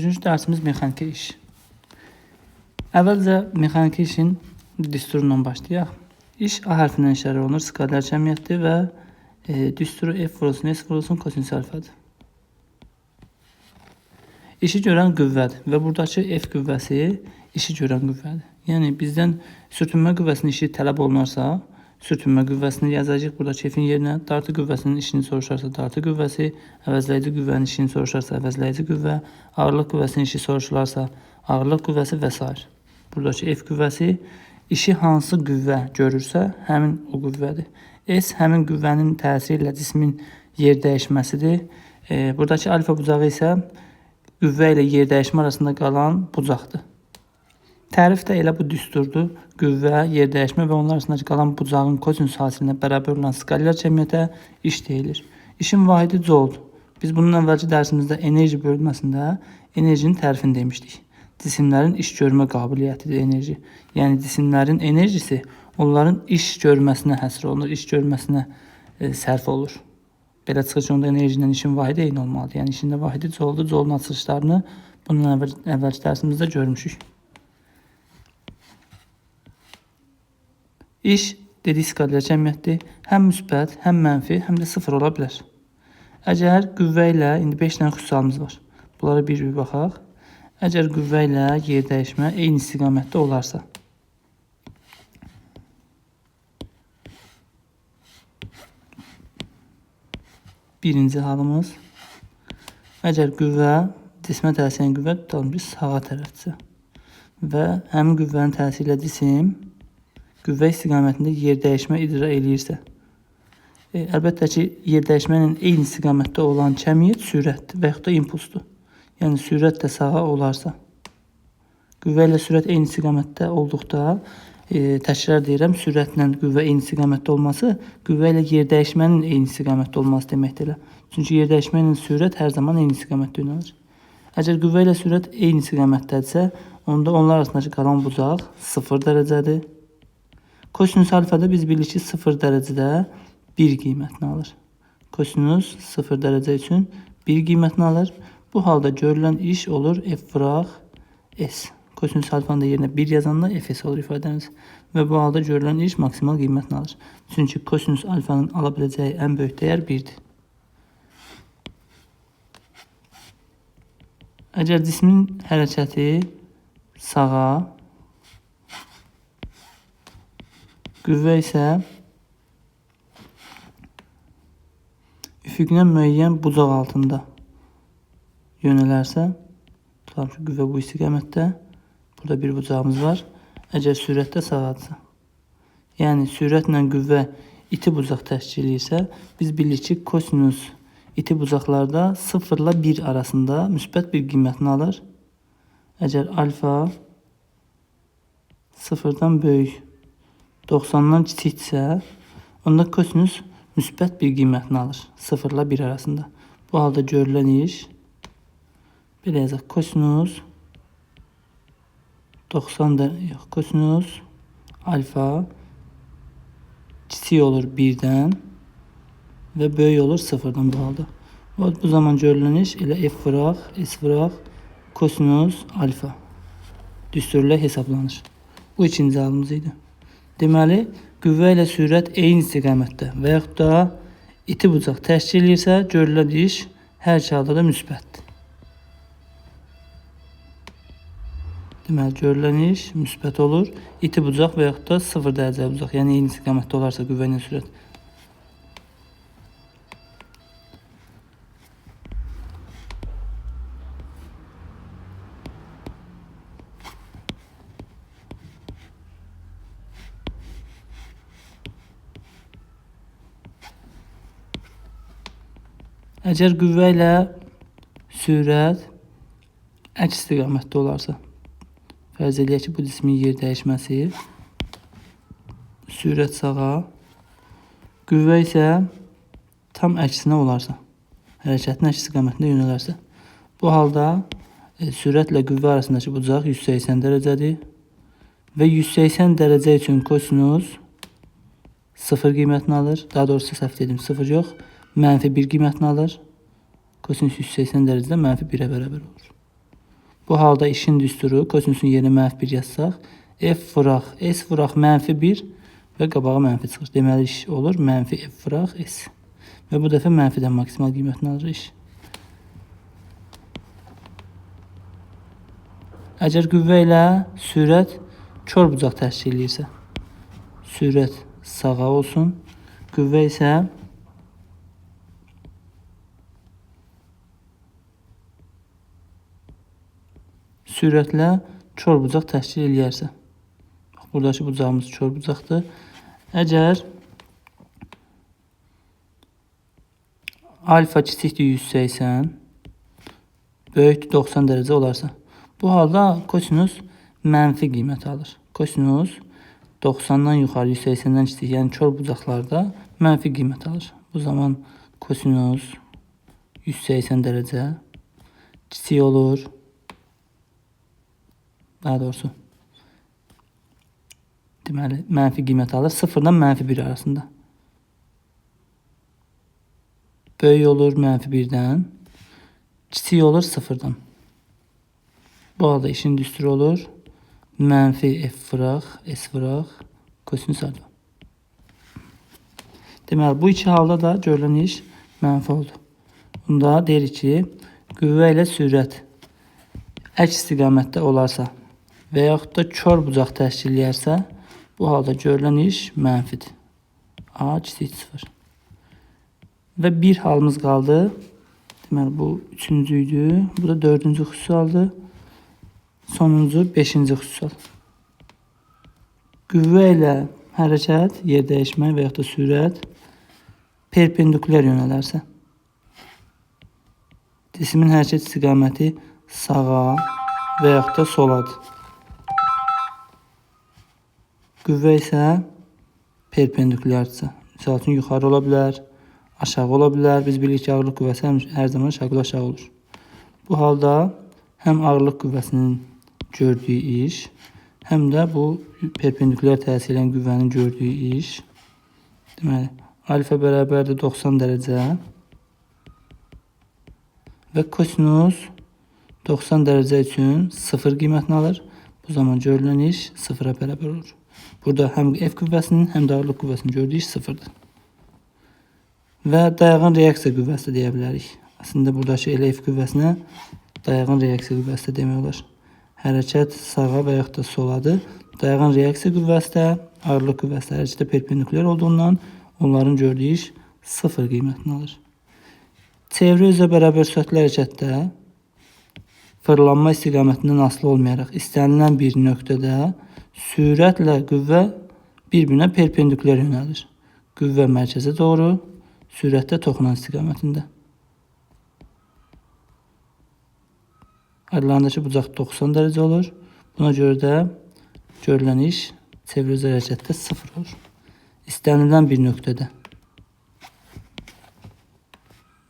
Üçüncü dərsimiz mexaniki iş. Əvvəlcə mexaniki işin düsturundan başlayaq. İş A hərfindən işarə olunur, skalar cəmiyyətdir və düsturu F vurulsun, S vurulsun, kosinüs alfadır. İşi görən qüvvədir və buradakı F qüvvəsi işi görən qüvvədir. Yəni bizdən sürtünmə qüvvəsinin işi tələb olunarsa, sürtünmə qüvvəsini yazacağıq buradakı F-in yerinə. Dartı qüvvəsinin işini soruşarsa dartı qüvvəsi, əvəzləyici qüvvənin işini soruşarsa əvəzləyici qüvvə, ağırlıq qüvvəsinin işi soruşularsa ağırlıq qüvvəsi və s. Buradakı F qüvvəsi işi hansı qüvvə görürsə həmin o qüvvədir. S həmin qüvvənin təsiri ilə cismin yer dəyişməsidir. Buradakı alfa bucağı isə qüvvə ilə yer dəyişmə arasında qalan bucaqdır. Tərif də elə bu düsturdur. Qüvvə, yer dəyişmə və onlar arasında qalan bucağın kosinüs hasilinə bərabər olan skalar cəmiyyətə iş deyilir. İşin vahidi jouldur. Biz bunun əvvəlki dərsimizdə enerji bölməsində enerjinin tərifini demişdik. Cisimlərin iş görmə qabiliyyətidir enerji. Yəni cisimlərin enerjisi onların iş görməsinə həsr olunur, iş görməsinə sərf olur. Belə çıxır ki, onda enerji ilə işin vahidi eyni olmalıdır. Yəni işin də vahidi jouldur. Joulun açılışlarını bunun əvvəlki dərsimizdə görmüşük. İş dedik skalar cəmiyyətdir. Həm müsbət, həm mənfi, həm də sıfır ola bilər. Əgər qüvvə ilə, indi 5 dənə xüsusalımız var. Bunlara bir baxaq. Əgər qüvvə ilə yer dəyişmə eyni istiqamətdə olarsa. Birinci halımız. Əgər qüvvə, cismə təsir edən qüvvə tutalım biz sağa tərəfdirsə və həmin qüvvənin təsiri ilə cisim qüvvə istiqamətində yer dəyişmə icra eləyirsə. Əlbəttə ki, yer dəyişmə ilə eyni istiqamətdə olan cəmiyyət sürətdir və yaxud da impulsdur. Yəni sürət də sağa olarsa. Qüvvə ilə sürət eyni istiqamətdə olduqda, təkrar deyirəm, sürətlə qüvvə eyni istiqamətdə olması, qüvvə ilə yer dəyişmənin eyni istiqamətdə olması deməkdir. Çünki yer dəyişmə ilə sürət hər zaman eyni istiqamətdə yönəlir. Əgər qüvvə ilə sürət eyni istiqamətdədirsə, onda onlar arasındakı qalan bucaq 0 dərəcədir. Kosinüs alfada biz bilirik ki, 0 dərəcədə 1 qiymətini alır. Kosinüs 0 dərəcə üçün 1 qiymətini alır. Bu halda görülən iş olur F vuraq S. Kosinüs alfanın da yerinə 1 yazanda Fs olur ifadəmiz. Və bu halda görülən iş maksimal qiymətini alır. Çünki kosinüs alfanın ala biləcəyi ən böyük dəyər 1-dir. Əgər cismin hərəkəti sağa, qüvvə isə üfüqlə müəyyən bucaq altında yönələrsə, tutalım ki, qüvvə bu istiqamətdə, burada bir bucağımız var. Əgər sürətdə sağadırsa, yəni sürətlə qüvvə iti bucaq təşkil edirsə, biz bilirik ki, kosinüs iti bucaqlarda 0 ilə 1 arasında müsbət bir qiymətini alır. Əgər alfa 0-dan böyük, 90-dan kiçikdirsə, onda kosinüs müsbət bir qiymətini alır. 0 ilə 1 arasında. Bu halda görülən iş, belə yazaq, kosinüs 90-dan, yox, kosinüs alfa kiçik olur 1-dən və böyük olur 0-dan bu halda. Bu zaman görülən iş elə F vuraq, S vuraq, kosinüs alfa düsturla hesablanır. Bu ikinci halımız idi. Deməli, qüvvə ilə sürət eyni istiqamətdə və yaxud da iti bucaq təşkil edirsə, görülən iş hər iki halda da müsbətdir. Deməli, görülən iş müsbət olur. İti bucaq və yaxud da 0 dərəcəli bucaq, yəni eyni istiqamətdə olarsa qüvvə ilə sürət. Əgər qüvvə ilə sürət əks istiqamətdə olarsa, fərz eləyək ki, bu cismin yer dəyişməsi, sürət sağa, qüvvə isə tam əksinə olarsa, hərəkətin əks istiqamətində yönələrsə, bu halda sürətlə qüvvə arasındakı bucaq 180 dərəcədir və 180 dərəcə üçün kosinüs 0 qiymətini alır. Daha doğrusu səhv dedim, 0 yox, -1 qiymətini alır. Kosinüs 180 dərəcədə -1-ə bərabər olur. Bu halda işin düsturu kosinüsün yerinə -1 yazsaq, f vuraq s vuraq -1 və qabağa mənfi çıxır. Deməli iş olur -f vuraq s. Və bu dəfə mənfidən maksimal qiymətini alır iş. Əgər qüvvə ilə sürət kör bucaq təşkil edirsə, sürət sağa olsun, qüvvə isə sürətlə kör bucaq təşkil eləyərsə. Buradakı bucağımız kör bucaqdır. Əgər alfa kiçikdir 180, böyükdür 90 dərəcə olarsa, bu halda kosinus mənfi qiymət alır. Kosinus 90-dan yuxarı 180-dən kiçik, yəni kör bucaqlarda mənfi qiymət alır. Bu zaman kosinus 180 dərəcə kiçik olur. Daha doğrusu deməli mənfi qiymət alır 0-dan -1 arasında. Böyük olur -1-dən, kiçik olur 0-dan. Bu halda işin düsturu olur -f vuraq, s vuraq, kosinus alfa. Deməli bu iki halda da görülən iş mənfi oldu. Bunda deyirik ki, qüvvə ilə sürət əks istiqamətdə olarsa və yaxud da kör bucaq təşkil edərsə, bu halda görülən iş mənfidir. A kiçik 0. Və bir halımız qaldı. Deməli bu 3-cü idi. Bu da 4-cü xüsusaldır. Sonuncu 5-ci xüsusal. Qüvvə ilə hərəkət, yer dəyişmə və yaxud da sürət perpendikulyar yönələrsə, cismin hərəkət istiqaməti sağa və yaxud da soladır. Qüvvə isə perpendikulyardırsa, misal üçün yuxarı ola bilər, aşağı ola bilər. Biz bilirik ki, ağırlıq qüvvəsi hər zaman aşağı olur. Bu halda həm ağırlıq qüvvəsinin gördüyü iş, həm də bu perpendikulyar təsir edən qüvvənin gördüyü iş. Deməli, alfa bərabərdir 90 dərəcə və kosinus 90 dərəcə üçün 0 qiymətini alır. Bu zaman görülən iş 0-a bərabər olur. Burada həm F qüvvəsinin, həm də ağırlıq qüvvəsinin gördüyü iş 0-dır. Və dayağan reaksiya qüvvəsi də deyə bilərik. Əslində buradakı elə F qüvvəsinə dayağan reaksiya qüvvəsi də demək olar. Hərəkət sağa və yaxud da soladır. Dayağan reaksiya qüvvəsi də, ağırlıq qüvvəsi də hərəkətə perpendikulyar olduğundan onların gördüyü iş 0 qiymətini alır. Çevrə üzrə bərabər sürətli hərəkətdə fırlanma istiqamətindən asılı olmayaraq istənilən bir nöqtədə sürətlə qüvvə bir-birinə perpendikulyar yönəlir. Qüvvə mərkəzə doğru, sürətdə toxunan istiqamətində. Aralarındakı bucaq 90 dərəcə olur. Buna görə də görülən iş çevrə üzrə hərəkətdə 0 olur. İstənilən bir nöqtədə.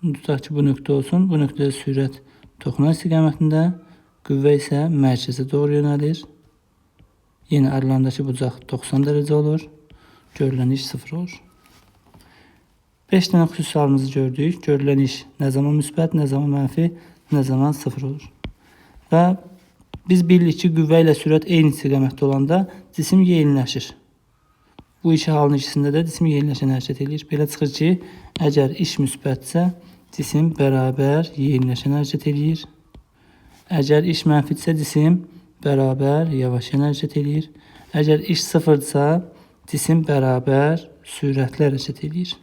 Tutaq ki, bu nöqtə olsun. Bu nöqtədə sürət toxunan istiqamətində, qüvvə isə mərkəzə doğru yönəlir. Yenə aralarındakı bucaq 90 dərəcə olur. Görülən iş 0 olur. 5 dənə xüsusalımızı gördük. Görülən iş nə zaman müsbət, nə zaman mənfi, nə zaman 0 olur. Və biz bilirik ki, qüvvə ilə sürət eyni istiqamətdə olanda cisim yeyinləşir. Bu iki halın ikisində də cisim yeyinləşən hərəkət edir. Belə çıxır ki, əgər iş müsbətsə, cisim bərabər yeyinləşən hərəkət edir. Əgər iş mənfidirsə, cisim bərabər yavaşlayan hərəkət edir. Əgər iş 0-dırsa, cisim bərabər sürətli hərəkət edir.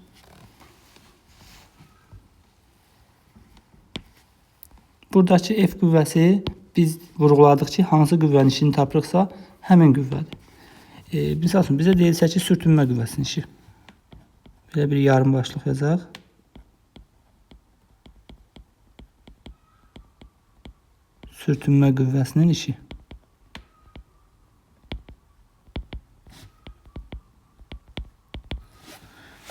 Buradakı F qüvvəsi biz vurğuladıq ki, hansı qüvvənin işini tapırıqsa, həmin qüvvədir. Misal üçün, bizə deyilsə ki, sürtünmə qüvvəsinin işi. Belə bir yarım başlıq yazaq. Sürtünmə qüvvəsinin işi.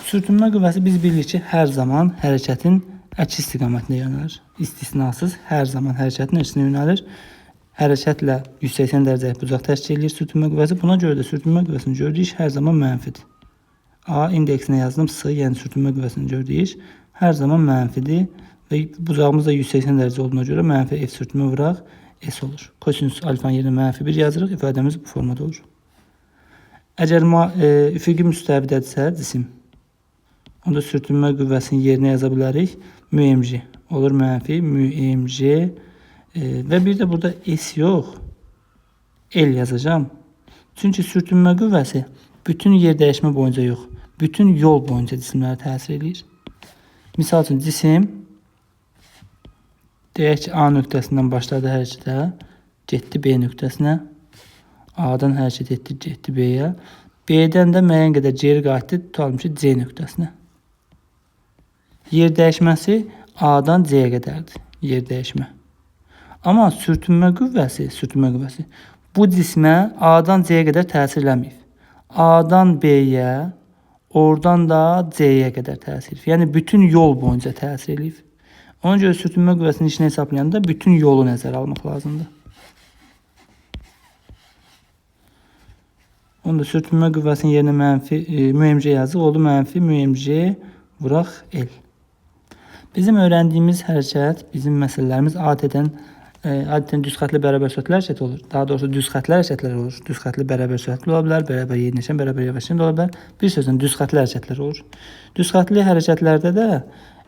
Sürtünmə qüvvəsi biz bilirik ki, hər zaman hərəkətin əks istiqamətində yönəlir. İstisnasız hər zaman hərəkətin əksinə yönəlir. Hərəkətlə 180 dərəcəlik bucaq təşkil edir sürtünmə qüvvəsi. Buna görə də sürtünmə qüvvəsinin gördüyü iş hər zaman mənfidir. A indeksinə yazdım S, yəni sürtünmə qüvvəsinin gördüyü iş hər zaman mənfidir və bucağımız da 180 dərəcə olduğuna görə mənfi F sürtünmə vuraq. S olur. Kosinüs alfanın yerinə -1 yazırıq. İfadəmiz bu formada olur. Əgər üfüqi müstəvidədirsə cisim, onda sürtünmə qüvvəsinin yerinə yaza bilərik. Müemc olur mənfi müemc və bir də burada S yox, L yazacağım. Çünki sürtünmə qüvvəsi bütün yer dəyişmə boyunca yox, bütün yol boyunca cisimlərə təsir edir. Misal üçün cisim deyək ki, A nöqtəsindən başladı hərəkətə, getdi B nöqtəsinə. A'dan hərəkət etdi, getdi B'yə. B'dən də müəyyən qədər geri qayıtdı, tutalım ki, C nöqtəsinə. Yer dəyişməsi A'dan C'yə qədərdir, yer dəyişmə. Amma sürtünmə qüvvəsi bu cismə A'dan C'yə qədər təsir eləməyib. A'dan B'yə, oradan da C'yə qədər təsir edib. Yəni bütün yol boyunca təsir edib. Ona görə sürtünmə qüvvəsinin işini hesablayanda bütün yolu nəzərə almaq lazımdır. Onda sürtünmə qüvvəsinin yerinə müemc yazıq oldu. Mənfi müemc vuraq L. Bizim öyrəndiyimiz hərəkət, bizim məsələlərimiz adətən düz xətli bərabər sürətli hərəkət olur. Daha doğrusu düz xətli hərəkətlər olur. Düz xətli bərabər sürətli ola bilər, bərabər yeniləşən, bərabər yavaşlayan ola bilər. Bir sözlə düz xətli hərəkətlər olur. Düz xətli hərəkətlərdə də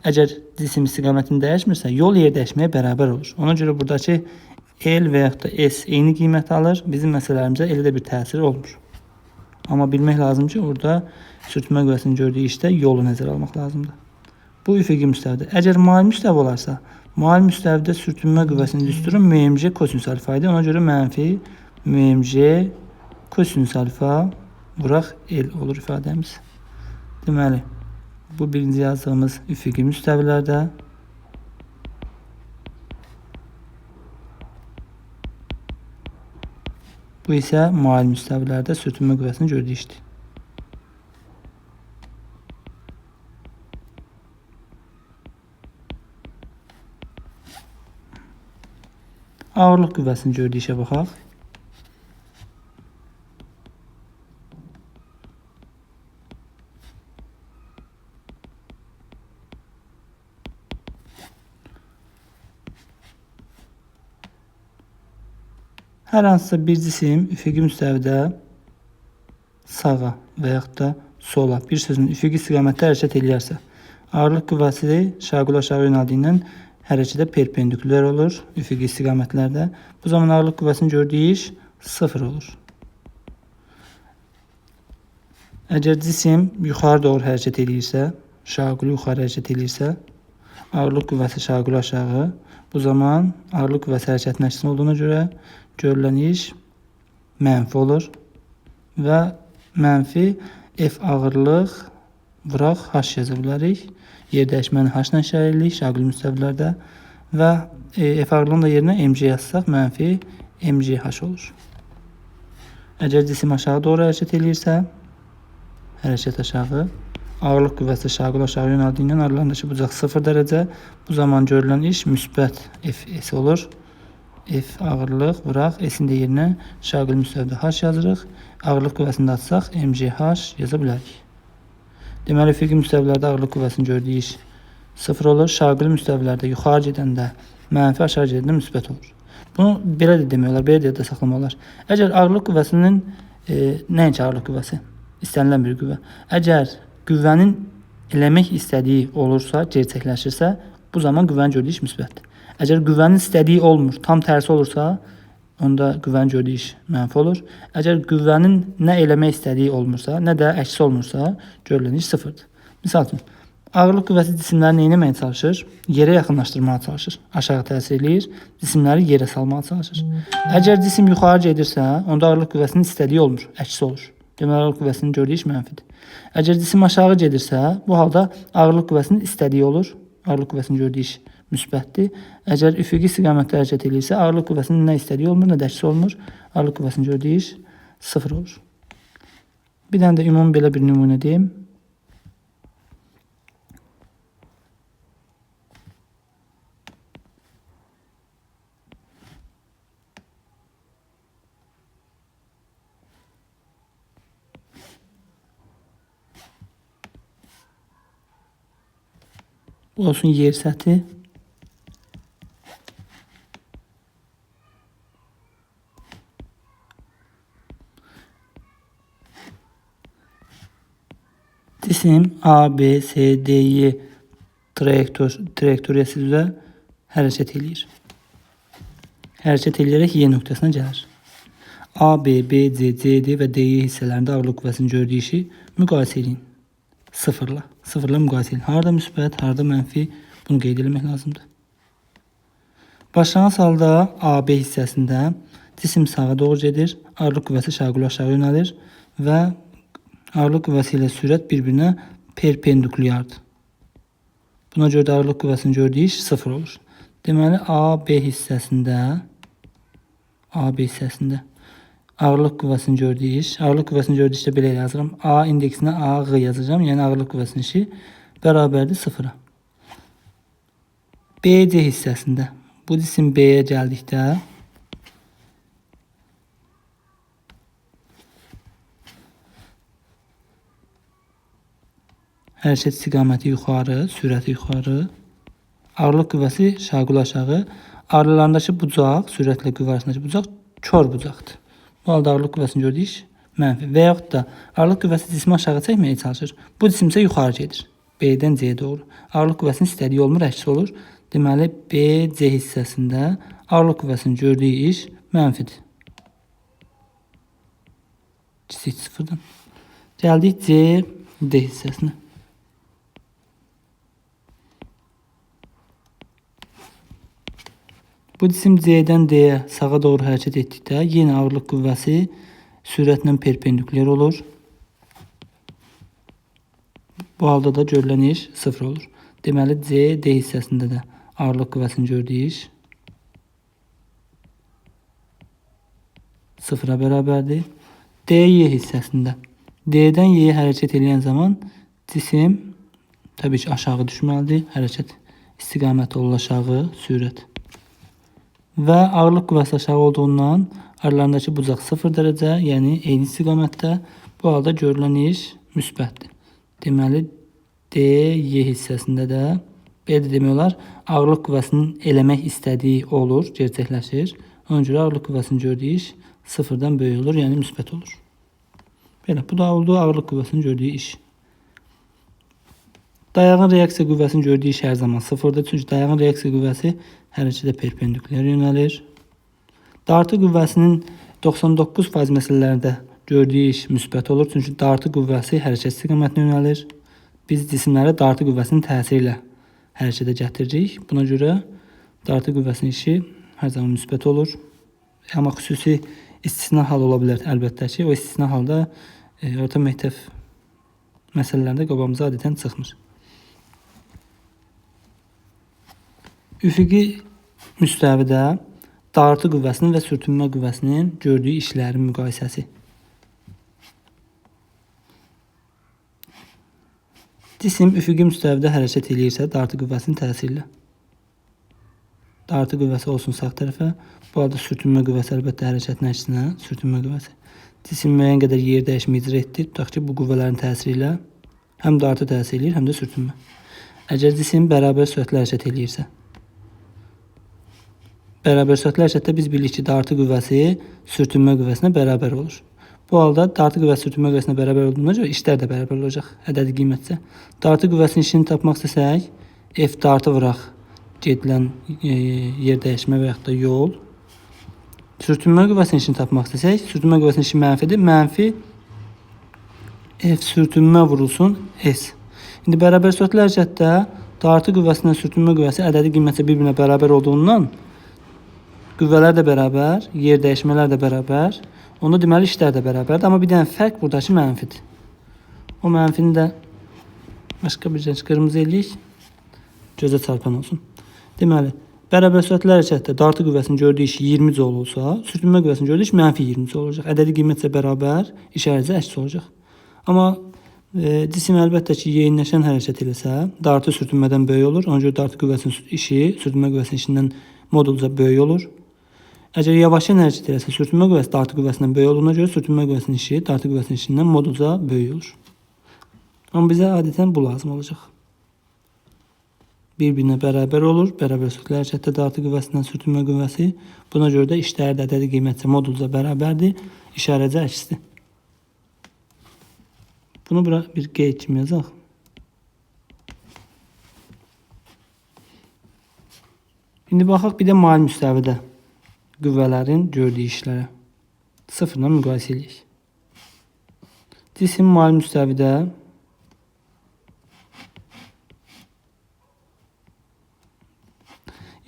əgər cisim istiqamətini dəyişmirsə, yol yer dəyişməyə bərabər olur. Ona görə buradakı L və yaxud da S eyni qiymət alır. Bizim məsələlərimizə elə də bir təsir olmur. Amma bilmək lazım ki, orada sürtünmə qüvvəsinin gördüyü işdə yolu nəzərə almaq lazımdır. Bu üfüqi müstəvidir. Əgər mail müstəvi olarsa, mail müstəvidə sürtünmə qüvvəsinin düsturu müemc kosinüs alfa idi. Ona görə mənfi müemc kosinüs alfa vuraq L olur ifadəmiz. Deməli, bu birinci yazdığımız üfüqi müstəvilərdə. Bu isə mail müstəvilərdə sürtünmə qüvvəsinin gördüyü işdir. Ağırlıq qüvvəsinin gördüyü işə baxaq. Hər hansısa bir cisim üfüqi müstəvidə sağa və yaxud da sola, bir sözün üfüqi istiqamətdə hərəkət edərsə, ağırlıq qüvvəsi şaquli aşağı yönəldiyindən hərəkətə perpendikülər olur üfüqi istiqamətlərdə. Bu zaman ağırlıq qüvvəsinin gördüyü iş 0 olur. Əgər cisim yuxarı doğru hərəkət edirsə, şaquli yuxarı hərəkət edirsə, ağırlıq qüvvəsi şaquli aşağı, bu zaman ağırlıq qüvvəsi hərəkətin əksini olduğuna görə görülən iş mənfi olur və mənfi F ağırlıq vuraq H yaza bilərik. Yer dəyişməni H ilə işarə edirik şaquli müstəvilərdə və F ağırlığın da yerinə mc yazsaq mənfi mgh olur. Əgər cisim aşağı doğru hərəkət edirsə, hərəkət aşağı, ağırlıq qüvvəsi şaquli aşağı yönəldiyindən aralarındakı bucaq 0 dərəcə, bu zaman görülən iş müsbət Fs olur. F ağırlıq vuraq, S-in də yerinə şaquli müstəvidə H yazırıq. Ağırlıq qüvvəsini də atsaq mgh yaza bilərik. Deməli, üfüqi müstəvilərdə ağırlıq qüvvəsinin gördüyü iş 0 olur. Şaquli müstəvilərdə yuxarı gedəndə mənfi, aşağı gedəndə müsbət olur. Bunu belə də demək olar, belə də saxlamaq olar. Əgər ağırlıq qüvvəsinin, nəinki ağırlıq qüvvəsi, istənilən bir qüvvə. Əgər qüvvənin eləmək istədiyi olursa, gerçəkləşirsə, bu zaman qüvvənin gördüyü iş müsbətdir. Əgər qüvvənin istədiyi olmur, tam tərsi olursa, onda qüvvənin gördüyü iş mənfi olur. Əgər qüvvənin nə eləmək istədiyi olmursa, nə də əksi olmursa, görülən iş 0-dır. Misal üçün, ağırlıq qüvvəsi cisimləri nə etməyə çalışır? Yerə yaxınlaşdırmağa çalışır. Aşağı təsir eləyir, cisimləri yerə salmağa çalışır. Əgər cisim yuxarı gedirsə, onda ağırlıq qüvvəsinin istədiyi olmur, əksi olur. Deməli, ağırlıq qüvvəsinin gördüyü iş mənfidir. Əgər cisim aşağı gedirsə, bu halda ağırlıq qüvvəsinin istədiyi olur, ağırlıq qüvvəsinin gördüyü iş müsbətdir. Əgər üfüqi istiqamətdə hərəkət edirsə, ağırlıq qüvvəsinin nə istədiyi olmur, nə də əksi olmur. Ağırlıq qüvvəsinin gördüyü iş 0 olur. Bir dənə də ümumi belə bir nümunə deyim. Bu olsun yer səthi. Cisim A, B, C, D, Y trayektoriyası üzrə hərəkət edir. Hərəkət edərək Y nöqtəsinə gəlir. A, B, B, C, C, D və D, Y hissələrində ağırlıq qüvvəsinin gördüyü işi müqayisə edin. Sıfırla müqayisə edin. Harada müsbət, harada mənfi, bunu qeyd etmək lazımdır. Başlanğıc halda A, B hissəsində cisim sağa doğru gedir, ağırlıq qüvvəsi şaquli aşağı yönəlir və ağırlıq qüvvəsi ilə sürət bir-birinə perpendikulyardır. Buna görə də ağırlıq qüvvəsinin gördüyü iş 0 olur. Deməli, A, B hissəsində ağırlıq qüvvəsinin gördüyü iş, ağırlıq qüvvəsinin gördüyü işdə belə yazıram. A indeksinə AG yazacağım, yəni ağırlıq qüvvəsinin işi bərabərdir 0-a. BC hissəsində bu cisim B'yə gəldikdə hərəkət istiqaməti yuxarı, sürəti yuxarı, ağırlıq qüvvəsi şaquli aşağı, aralarındakı bucaq, sürətlə qüvvə arasındakı bucaq kör bucaqdır. Bu halda ağırlıq qüvvəsinin gördüyü iş mənfi və yaxud da ağırlıq qüvvəsi cismi aşağı çəkməyə çalışır. Bu cisim isə yuxarı gedir. B-dən C-yə doğru. Ağırlıq qüvvəsinin istədiyi olmur, əksi olur. Deməli, B-C hissəsində ağırlıq qüvvəsinin gördüyü iş mənfidir. Kiçik sıfırdan. Gəldik C-D hissəsinə. Bu cisim C-dən D-yə sağa doğru hərəkət etdikdə yenə ağırlıq qüvvəsi sürətlə perpendikulyar olur. Bu halda da görülən iş 0 olur. Deməli, C-D hissəsində də ağırlıq qüvvəsinin gördüyü iş 0-a bərabərdir. D-Y hissəsində D-dən Y-yə hərəkət edən zaman cisim təbii ki aşağı düşməlidir. Hərəkət istiqaməti olur aşağı, sürət. Və ağırlıq qüvvəsi aşağı olduğundan aralarındakı bucaq 0 dərəcə, yəni eyni istiqamətdə. Bu halda görülən iş müsbətdir. Deməli, D-Y hissəsində də belə də demək olar, ağırlıq qüvvəsinin eləmək istədiyi olur, gerçəkləşir. Ona görə ağırlıq qüvvəsinin gördüyü iş 0-dan böyük olur, yəni müsbət olur. Belə, bu da oldu ağırlıq qüvvəsinin gördüyü iş. Dayağın reaksiya qüvvəsinin gördüyü iş hər zaman 0-dır. Çünki dayağın reaksiya qüvvəsi hərəkətə perpendikulyar yönəlir. Dartı qüvvəsinin 99% məsələlərdə gördüyü iş müsbət olur. Çünki dartı qüvvəsi hərəkət istiqamətinə yönəlir. Biz cisimləri dartı qüvvəsinin təsiri ilə hərəkətə gətiririk. Buna görə dartı qüvvəsinin işi hər zaman müsbət olur. Amma xüsusi istisna hal ola bilər əlbəttə ki. O istisna halda orta məktəb məsələlərində qabağımıza adətən çıxmır. Üfüqi müstəvidə dartı qüvvəsinin və sürtünmə qüvvəsinin gördüyü işlərin müqayisəsi. Cisim üfüqi müstəvidə hərəkət edirsə dartı qüvvəsinin təsiri ilə. Dartı qüvvəsi olsun sağ tərəfə. Bu halda sürtünmə qüvvəsi əlbəttə hərəkətin əksinə sürtünmə qüvvəsi. Cisim müəyyən qədər yer dəyişmə icra etdi. Tutaq ki, bu qüvvələrin təsiri ilə həm dartı təsir edir, həm də sürtünmə. Əgər cisim bərabər sürətlə hərəkət edirsə, bərabər sürətlə hərəkətdə biz bilirik ki, dartı qüvvəsi sürtünmə qüvvəsinə bərabər olur. Bu halda dartı qüvvəsi sürtünmə qüvvəsinə bərabər olduğuna görə işlər də bərabər olacaq, ədədi qiymətcə. Dartı qüvvəsinin işini tapmaq istəsək, F dartı vuraq gedilən yer dəyişmə və yaxud da yol. Sürtünmə qüvvəsinin işini tapmaq istəsək, sürtünmə qüvvəsinin işi mənfidir. Mənfi F sürtünmə vurulsun S. İndi bərabər sürətli hərəkətdə dartı qüvvəsindən sürtünmə qüvvəsi ədədi qiymətcə bir-birinə bərabər olduğundan qüvvələr də bərabər, yer dəyişmələr də bərabər. Onda deməli işlər də bərabərdir. Amma bir dənə fərq buradakı mənfidir. O mənfini də başqa bir cəz qırmızı eləyik. Gözə çarpan olsun. Deməli, bərabər sürətli hərəkətdə dartı qüvvəsinin gördüyü iş 20 joule olsa, sürtünmə qüvvəsinin gördüyü iş mənfi 20 joule olacaq. Ədədi qiymətcə bərabər, iş hərəcə əks olacaq. Amma cisim əlbəttə ki, yeyinləşən hərəkət eləsə, dartı sürtünmədən böyük olur. Ona görə dartı qüvvəsinin işi sürtünmə qüvvəsinin işindən modulca böyük olur. Əgər yavaşlayan hərəkət eləsə, sürtünmə qüvvəsi dartı qüvvəsindən böyük olduğuna görə sürtünmə qüvvəsinin işi dartı qüvvəsinin işindən modulca böyük olur. Amma bizə adətən bu lazım olacaq. Bir-birinə bərabər olur. Bərabər sürətli hərəkətdə dartı qüvvəsindən sürtünmə qüvvəsi. Buna görə də işlər də ədədi qiymətcə modulca bərabərdir. İşarəcə əksdir. Bunu bura bir qeyd kimi yazaq. İndi baxaq bir də mail müstəvidə qüvvələrin gördüyü işlərə. Sıfırla müqayisə edirik. Cisim mail müstəvidə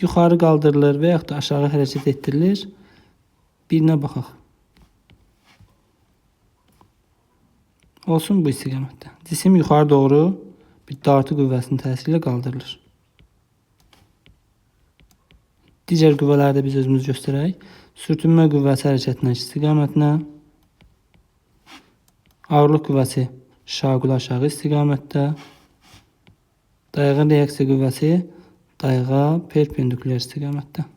yuxarı qaldırılır və yaxud da aşağı hərəkət etdirilir. Birinə baxaq. Olsun bu istiqamətdə. Cisim yuxarı doğru bir dartı qüvvəsinin təsiri ilə qaldırılır. Digər qüvvələri də biz özümüz göstərək. Sürtünmə qüvvəsi hərəkətinə istiqamətinə, ağırlıq qüvvəsi şaquli aşağı istiqamətdə, dayağı reaksiya qüvvəsi dayağa perpendikulyar istiqamətdə.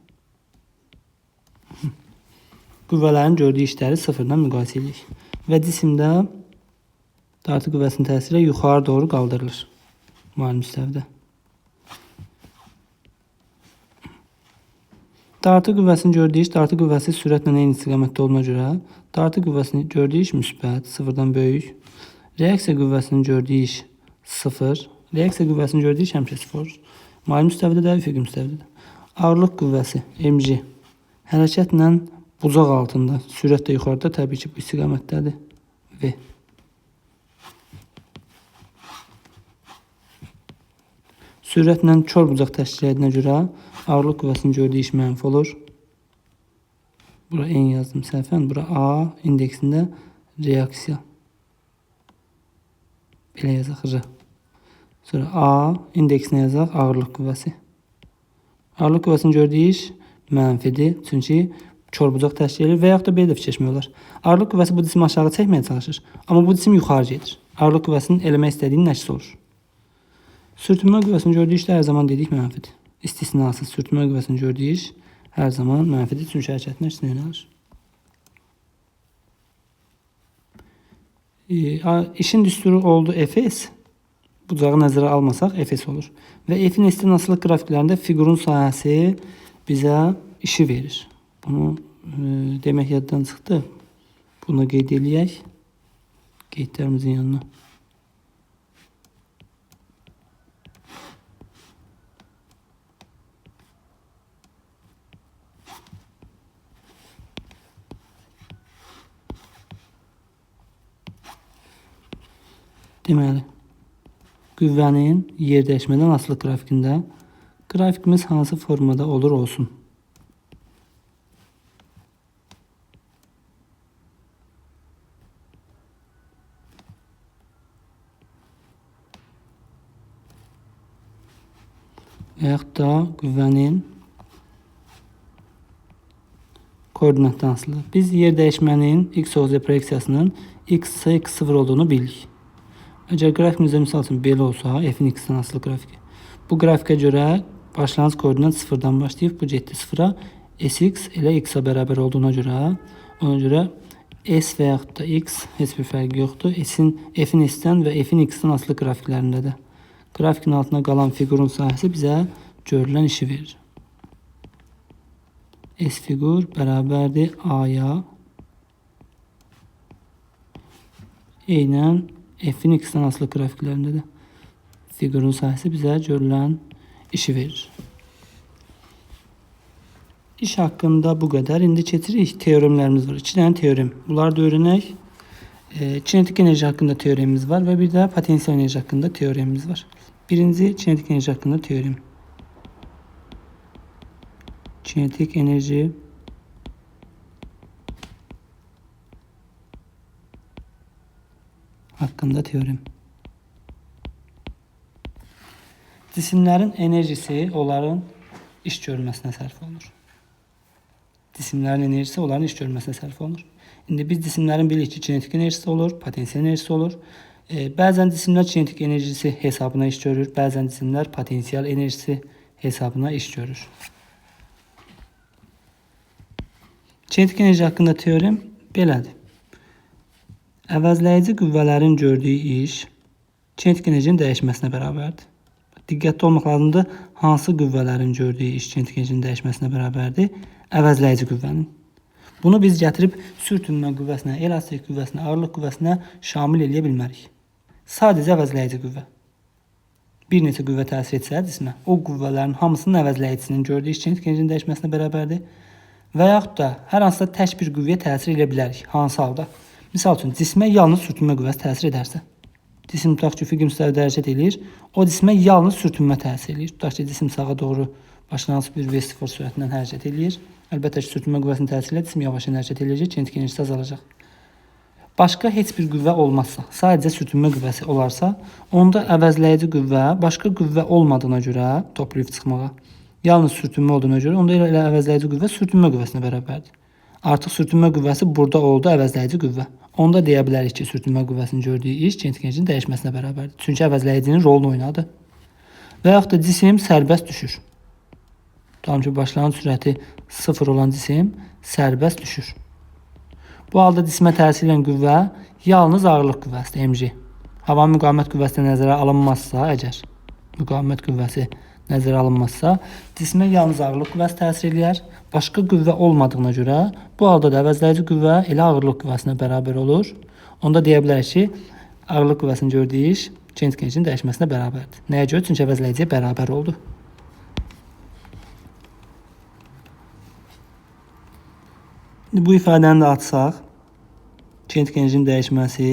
Qüvvələrin gördüyü işləri sıfırdan müqayisə edirik. Və cisimdə dartı qüvvəsinin təsiri ilə yuxarı doğru qaldırılır. Mail müstəvidə. Dartı qüvvəsinin gördüyü iş, dartı qüvvəsi sürətlə eyni istiqamətdə olduğuna görə, dartı qüvvəsinin gördüyü iş müsbət, sıfırdan böyük. Reaksiya qüvvəsinin gördüyü iş sıfır. Reaksiya qüvvəsinin gördüyü iş həmişə sıfır. Mail müstəvidə də, üfüqi müstəvidə də. Ağırlıq qüvvəsi, mg. Hərəkətlə bucaq altında, sürət də yuxarıda, təbii ki, bu istiqamətdədir. V. Sürətlə kör bucaq təşkil edilənə görə ağırlıq qüvvəsinin gördüyü iş mənfi olur. Bura N yazdım səhvən. Bura A indeksində reaksiya. Belə yazaq R. Sonra A indeksinə yazaq ağırlıq qüvvəsi. Ağırlıq qüvvəsinin gördüyü iş mənfidir. Çünki kör bucaq təşkil edir və yaxud da belə də fikirləşmək olar. Ağırlıq qüvvəsi bu cismi aşağı çəkməyə çalışır. Amma bu cisim yuxarı gedir. Ağırlıq qüvvəsinin eləmək istədiyinin nəticəsi olur. Sürtünmə qüvvəsinin gördüyü işdə hər zaman dedik mənfidir. İstisnasız sürtünmə qüvvəsinin gördüyü iş hər zaman mənfidir. Çünki hərəkətin əksinə yönəlir. İşin düsturu oldu Fs. Bucağı nəzərə almasaq Fs olur. Və F'in istinasılıq qrafiklərində fiqurun sahəsi bizə işi verir. Bunu demək yaddan çıxdı. Bunu qeyd eləyək. Qeydlərimizin yanına. Deməli, qüvvənin yer dəyişmədən asılı qrafikində qrafikimiz hansı formada olur olsun. Və yaxud da qüvvənin koordinatdan asılı. Biz yer dəyişmənin x-OZ proyeksiyasının x-sə x0 olduğunu bilirik. Əgər qrafikimizdə misal üçün belə olsa, f-in x-dən asılı qrafiki. Bu qrafikə görə başlanğıc koordinat sıfırdan başlayıb, bu getdi sıfıra. Sx elə x-a bərabər olduğuna görə, ona görə s və yaxud da x heç bir fərqi yoxdur. F-in s-dən və f-in x-dən asılı qrafiklərində də. Qrafikin altına qalan fiqurun sahəsi bizə görülən işi verir. S fiqur bərabərdir A-ya. Eynən F-in x-dən asılı qrafiklərində də fiqurun sahəsi bizə görülən işi verir. İş haqqında bu qədər. İndi keçirik teoremlərimiz var. 2 dənə teorem. Bunları da öyrənək. Kinetik enerji haqqında teoremimiz var və bir də potensial enerji haqqında teoremimiz var. Birinci kinetik enerji haqqında teorem. Kinetik enerji haqqında teorem. Cisimlərin enerjisi onların iş görməsinə sərf olunur. Cisimlərin enerjisi onların iş görməsinə sərf olunur. İndi biz cisimlərin bilirik ki, kinetik enerjisi olur, potensial enerjisi olur. Bəzən cisimlər kinetik enerjisi hesabına iş görür, bəzən cisimlər potensial enerjisi hesabına iş görür. Kinetik enerji haqqında teorem belədir. Əvəzləyici qüvvələrin gördüyü iş kinetik enerjinin dəyişməsinə bərabərdir. Diqqətli olmaq lazımdır. Hansı qüvvələrin gördüyü iş kinetik enerjinin dəyişməsinə bərabərdir? Əvəzləyici qüvvənin. Bunu biz gətirib sürtünmə qüvvəsinə, elastik qüvvəsinə, ağırlıq qüvvəsinə şamil eləyə bilmərik. Sadəcə əvəzləyici qüvvə. Bir neçə qüvvə təsir etsə cismə, o qüvvələrin hamısının əvəzləyicisinin gördüyü iş kinetik enerjinin dəyişməsinə bərabərdir. Və yaxud da hər hansısa tək bir qüvvəyə təsir edə bilərik. Hansı halda? Misal üçün, cismə yalnız sürtünmə qüvvəsi təsir edərsə. Cisim tutaq ki, üfüqi müstəvidə hərəkət edir. O cismə yalnız sürtünmə təsir edir. Tutaq ki, cisim sağa doğru başlanğıc bir V0 sürətindən hərəkət edir. Əlbəttə ki, sürtünmə qüvvəsinin təsiri ilə cisim yavaş hərəkət edəcək, kinetik enerjisi azalacaq. Başqa heç bir qüvvə olmazsa, sadəcə sürtünmə qüvvəsi olarsa, onda əvəzləyici qüvvə başqa qüvvə olmadığına görə toplayıb çıxmağa, yalnız sürtünmə olduğuna görə onda elə əvəzləyici qüvvə sürtünmə qüvvəsinə bərabərdir. Artıq sürtünmə qüvvəsi burada oldu əvəzləyici qüvvə. Onda deyə bilərik ki, sürtünmə qüvvəsinin gördüyü iş kinetik enerjinin dəyişməsinə bərabərdir. Çünki əvəzləyicinin rolunu oynadı. Və yaxud da cisim sərbəst düşür. Tutalım ki, başlanğıc sürəti 0 olan cisim sərbəst düşür. Bu halda cismə təsir edən qüvvə yalnız ağırlıq qüvvəsidir, mg. Havanın müqavimət qüvvəsi də nəzərə alınmazsa, əgər müqavimət qüvvəsi nəzərə alınmazsa, cismə yalnız ağırlıq qüvvəsi təsir edir. Başqa qüvvə olmadığına görə bu halda da əvəzləyici qüvvə elə ağırlıq qüvvəsinə bərabər olur. Onda deyə bilərik ki, ağırlıq qüvvəsinin gördüyü iş kinetik enerjinin dəyişməsinə bərabərdir. Nəyə görə? Çünki əvəzləyiciyə bərabər oldu. Bu ifadəni də açsaq, kinetik enerjinin dəyişməsi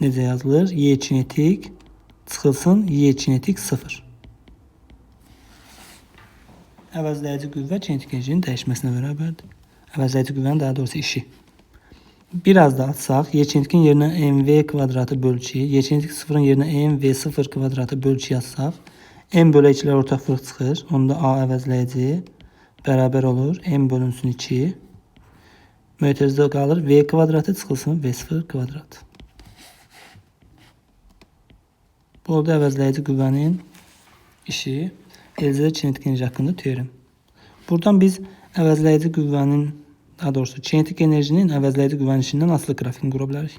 necə yazılır? Y kinetik çıxılsın Y kinetik 0. Əvəzləyici qüvvə kinetik enerjinin dəyişməsinə bərabərdir. Əvəzləyici qüvvənin daha doğrusu işi. Biraz da açsaq, Y kinetikin yerinə mv kvadratı bölü 2, Y kinetik 0-ın yerinə mv0 kvadratı bölü 2 yazsaq, m bölü 2-lər ortaq fırıq çıxır. Onda A əvəzləyici bərabər olur m bölünsün 2. Mötərizdə qalır v kvadratı çıxılsın v0 kvadrat. Bu oldu əvəzləyici qüvvənin işi. Eləcə də kinetik enerji haqqında teorem. Buradan biz əvəzləyici qüvvənin, daha doğrusu kinetik enerjinin əvəzləyici qüvvənin işindən asılı qrafikini qura bilərik.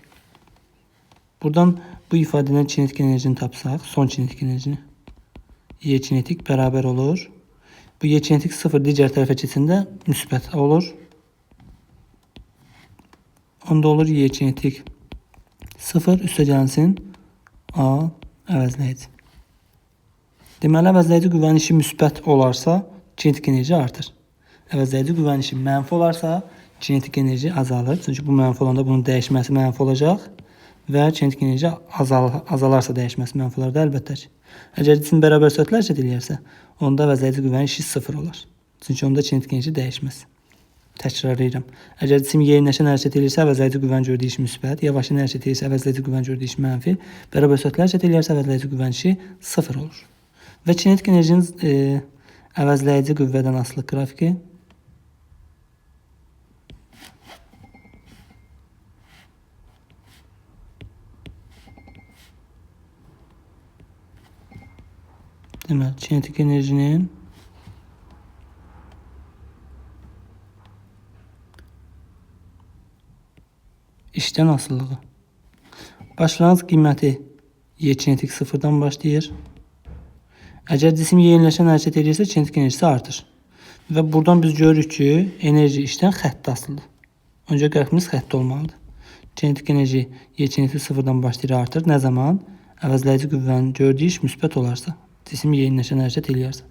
Buradan bu ifadədən kinetik enerjini tapsaq, son kinetik enerjini, Y kinetik bərabər olur. Bu Y kinetik 0 digər tərəfə keçəndə müsbət olur. Onda olur Y kinetik 0 üstə gəlsin A əvəzləyici. Deməli, əvəzləyici qüvvənin işi müsbət olarsa, kinetik enerji artır. Əvəzləyici qüvvənin işi mənfi olarsa, kinetik enerji azalır. Çünki bu mənfi olanda bunun dəyişməsi mənfi olacaq və kinetik enerji azalarsa dəyişməsi mənfi olar da əlbəttə ki. Əgər cisim bərabər sürətlə hərəkət edirsə, onda əvəzləyici qüvvənin işi 0 olar. Çünki onda kinetik enerji dəyişməz. Təkrarlayıram. Əgər cisim yeniləşən hərəkət edirsə, əvəzləyici qüvvənin gördüyü iş müsbət, yavaşlayan hərəkət edirsə, əvəzləyici qüvvənin gördüyü iş mənfi, bərabər sürətlə hərəkət edirsə, əvəzləyici qüvvənin işi 0 olur. Və kinetik enerjinin əvəzləyici qüvvədən asılı qrafiki deməli, kinetik enerjinin işdən asılılığı. Başlanğıc qiyməti Y kinetik 0-dan başlayır. Əgər cisim yeniləşən hərəkət edirsə, kinetik enerjisi artır. Və buradan biz görürük ki, enerji işdən xəttə asılıdır. Öncə qrafimiz xəttə olmalıdır. Kinetik enerji Y kinetik 0-dan başlayır artır. Nə zaman? Əvəzləyici qüvvənin gördüyü iş müsbət olarsa, cisim yeniləşən hərəkət edirsə.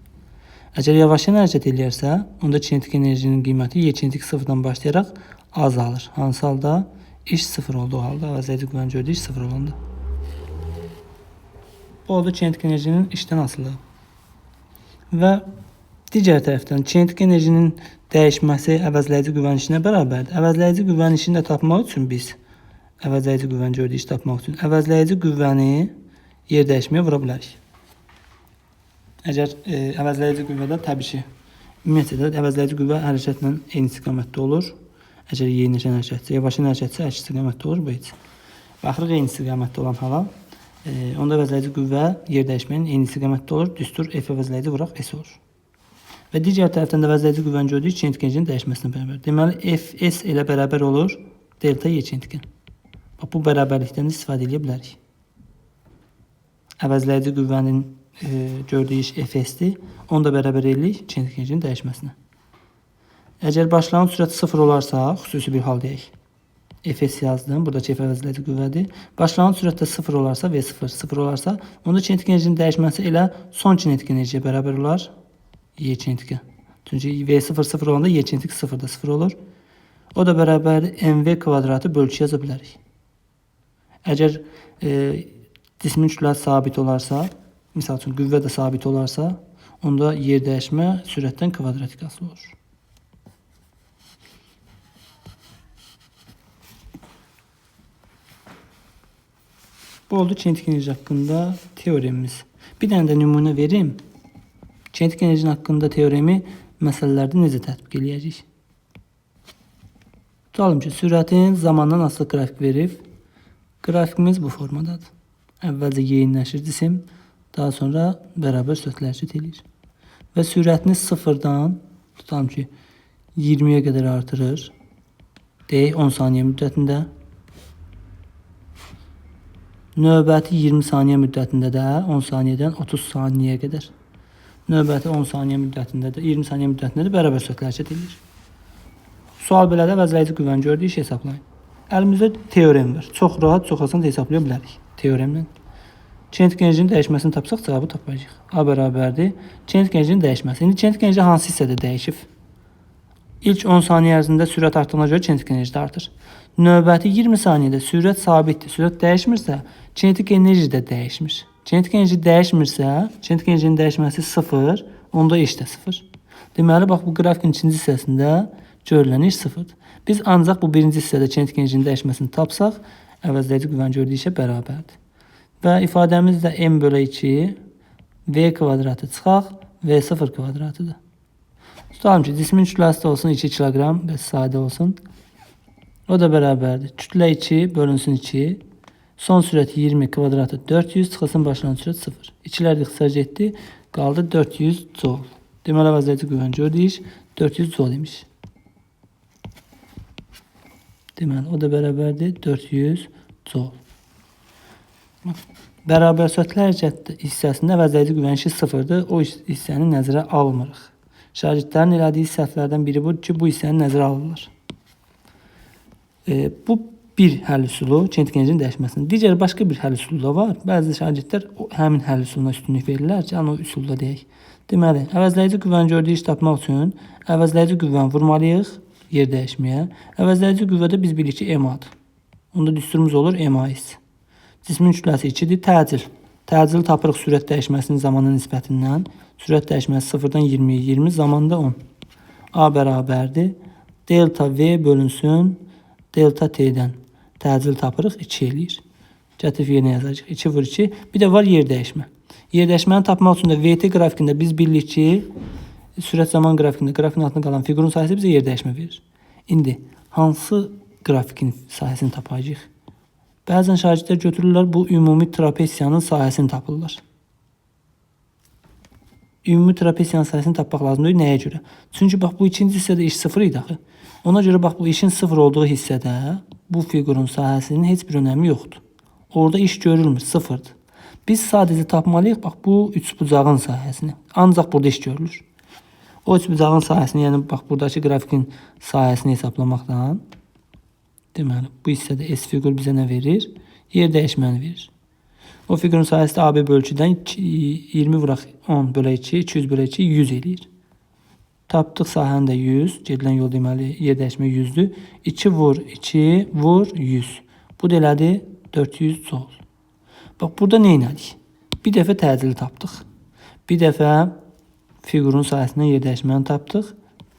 Əgər yavaşlayan hərəkət edirsə, onda kinetik enerjinin qiyməti Y kinetik 0-dan başlayaraq azalır. Hansı halda? İş 0 olduğu halda, əvəzləyici qüvvənin gördüyü iş 0 olanda. Bu oldu kinetik enerjinin işdən asılığı. Və digər tərəfdən kinetik enerjinin dəyişməsi əvəzləyici qüvvənin işinə bərabərdir. Əvəzləyici qüvvənin işini də tapmaq üçün biz, əvəzləyici qüvvənin gördüyü işi tapmaq üçün əvəzləyici qüvvəni yer dəyişməyə vura bilərik. Əgər əvəzləyici qüvvədə təbii ki, ümumiyyətlə əvəzləyici qüvvə hərəkətlə eyni istiqamətdə olur. Əgər yeniləşən hərəkətsə, yavaşlayan hərəkətsə əks istiqamətdə olur bu heç. Baxırıq eyni istiqamətdə olan hala. Onda əvəzləyici qüvvə yer dəyişməyin eyni istiqamətdə olur. Düstur F əvəzləyici vuraq S olur. Və digər tərəfdən də əvəzləyici qüvvənin gördüyü kinetik enerjinin dəyişməsinə bərabər. Deməli Fs elə bərabər olur delta Y kinetikin. Bu bərabərlikdən istifadə edə bilərik. Əvəzləyici qüvvənin gördüyü iş Fs-dir. Onu da bərabər edirik kinetik enerjinin dəyişməsinə. Əgər başlanğıc sürəti 0 olarsa, xüsusi bir hal deyək. Fs yazdım. Burada F əvəzləyici qüvvədir. Başlanğıc sürətdə 0 olarsa V0 0 olarsa, onda kinetik enerjinin dəyişməsi elə son kinetik enerjiyə bərabər olar. Y kinetik. Çünki V0 0 olanda Y kinetik 0 da 0 olur. O da bərabərdir mv kvadratı bölü 2 yaza bilərik. Əgər cismin kütləsi sabit olarsa, misal üçün qüvvə də sabit olarsa, onda yer dəyişmə sürətdən kvadrat asılı olur. Bu oldu kinetik enerji haqqında teoremimiz. Bir dənə də nümunə verim. Kinetik enerjinin haqqında teoremi məsələlərdə necə tətbiq edəcəyik? Tutalım ki, sürətin zamandan asılı qrafik verib. Qrafikimiz bu formadadır. Əvvəlcə yeyinləşir cisim, daha sonra bərabər sürətlərcə edilir. Və sürətini sıfırdan, tutalım ki, 20'ye qədər artırır. Deyək 10 saniyə müddətində. Növbəti 20 saniyə müddətində də 10 saniyədən 30 saniyəyə qədər. Növbəti 10 saniyə müddətində də 20 saniyə müddətində də bərabər sürətlərcə edilir. Sual belədə əvəzləyici qüvvəni gördüyü işi hesablayın. Əlimizdə teorem var. Çox rahat, çox asan hesablaya bilərik teoremlə. Kinetik enerjinin dəyişməsini tapsaq cavabı tapacağıq. A bərabərdir kinetik enerjinin dəyişməsi. İndi kinetik enerji hansı hissədə dəyişib? İlk 10 saniyə ərzində sürət artdığına görə kinetik enerji də artır. Növbəti 20 saniyədə sürət sabitdir. Sürət dəyişmirsə, kinetik enerji də dəyişmir. Kinetik enerji dəyişmirsə, kinetik enerjinin dəyişməsi 0, onda iş də 0. Deməli, bax bu qrafikin ikinci hissəsində görülən iş 0-dır. Biz ancaq bu birinci hissədə kinetik enerjinin dəyişməsini tapsaq, əvəzləyici qüvvəni gördüyü işə bərabərdir. Və ifadəmiz də m bölü 2 v kvadratı çıxaq v0 kvadratıdır. Tutalım ki, cismin kütləsi də olsun 2 kiloqram, bəs sadə olsun. O da bərabərdir. Kütlə 2 bölünsün 2. Son sürət 20 kvadratı 400, çıxılsın başlanğıc sürət 0. İkilər də xısa getdi, qaldı 400 joule. Deməli, əvəzləyici qüvvəni gördük, 400 joule imiş. Deməli, o da bərabərdir 400 joule. Bərabər sürətlər hissəsində əvəzləyici qüvvənin işi 0-dır. O hissəni nəzərə almırıq. Şagirdlərin elədiyi səhvlərdən biri budur ki, bu hissəni nəzərə alırlar. Bu bir həll üsulu kinetik enerjinin dəyişməsinin. Digər başqa bir həll üsulu da var. Bəzi şagirdlər həmin həll üsuluna üstünlük verirlər ki, o üsulda deyək. Deməli, əvəzləyici qüvvəni gördüyü işi tapmaq üçün əvəzləyici qüvvəni vurmalıyıq yer dəyişməyə. Əvəzləyici qüvvədə biz bilirik ki, MA-dır. Onda düsturumuz olur MA-is. Cismin kütləsi 2-dir. Təcil. Təcili tapırıq sürət dəyişməsinin zamanı nisbətindən. Sürət dəyişməsi 0-dan 20'ye 20, zamanda 10. A bərabərdir. Delta V bölünsün delta T'dən. Təcil tapırıq 2 eləyir. Gətirib yerinə yazacaq. 2 vur 2. Bir də var yer dəyişmə. Yer dəyişməni tapmaq üçün də VT qrafikində biz bilirik ki, sürət zaman qrafikində qrafikin altında qalan fiqurun sahəsi bizə yer dəyişmə verir. İndi hansı qrafikin sahəsini tapacağıq? Bəzən şagirdlər götürürlər bu ümumi trapesiyanın sahəsini tapırlar. Ümumi trapesiyanın sahəsini tapmaq lazımdır. Nəyə görə? Çünki bax bu ikinci hissədə iş 0 idi axı. Ona görə bax bu işin 0 olduğu hissədə bu fiqurun sahəsinin heç bir önəmi yoxdur. Orada iş görülmür, 0'dır. Biz sadəcə tapmalıyıq bax bu üçbucağın sahəsini. Ancaq burada iş görülür. O üçbucağın sahəsini, yəni bax buradakı qrafikin sahəsini hesablamaqdan, deməli bu hissədə S fiqur bizə nə verir? Yer dəyişməni verir. O fiqurun sahəsi AB bölü 2-dən 20 vuraq 10 bölü 2, 200 bölü 2, 100 eləyir. Tapdıq sahəni də 100. Gedilən yol deməli yer dəyişmə 100'dür. 2 vur 2 vur 100. Bu da elədi 400 joule. Bax burada nə etdik? Bir dəfə təcili tapdıq. Bir dəfə fiqurun sahəsindən yer dəyişməni tapdıq.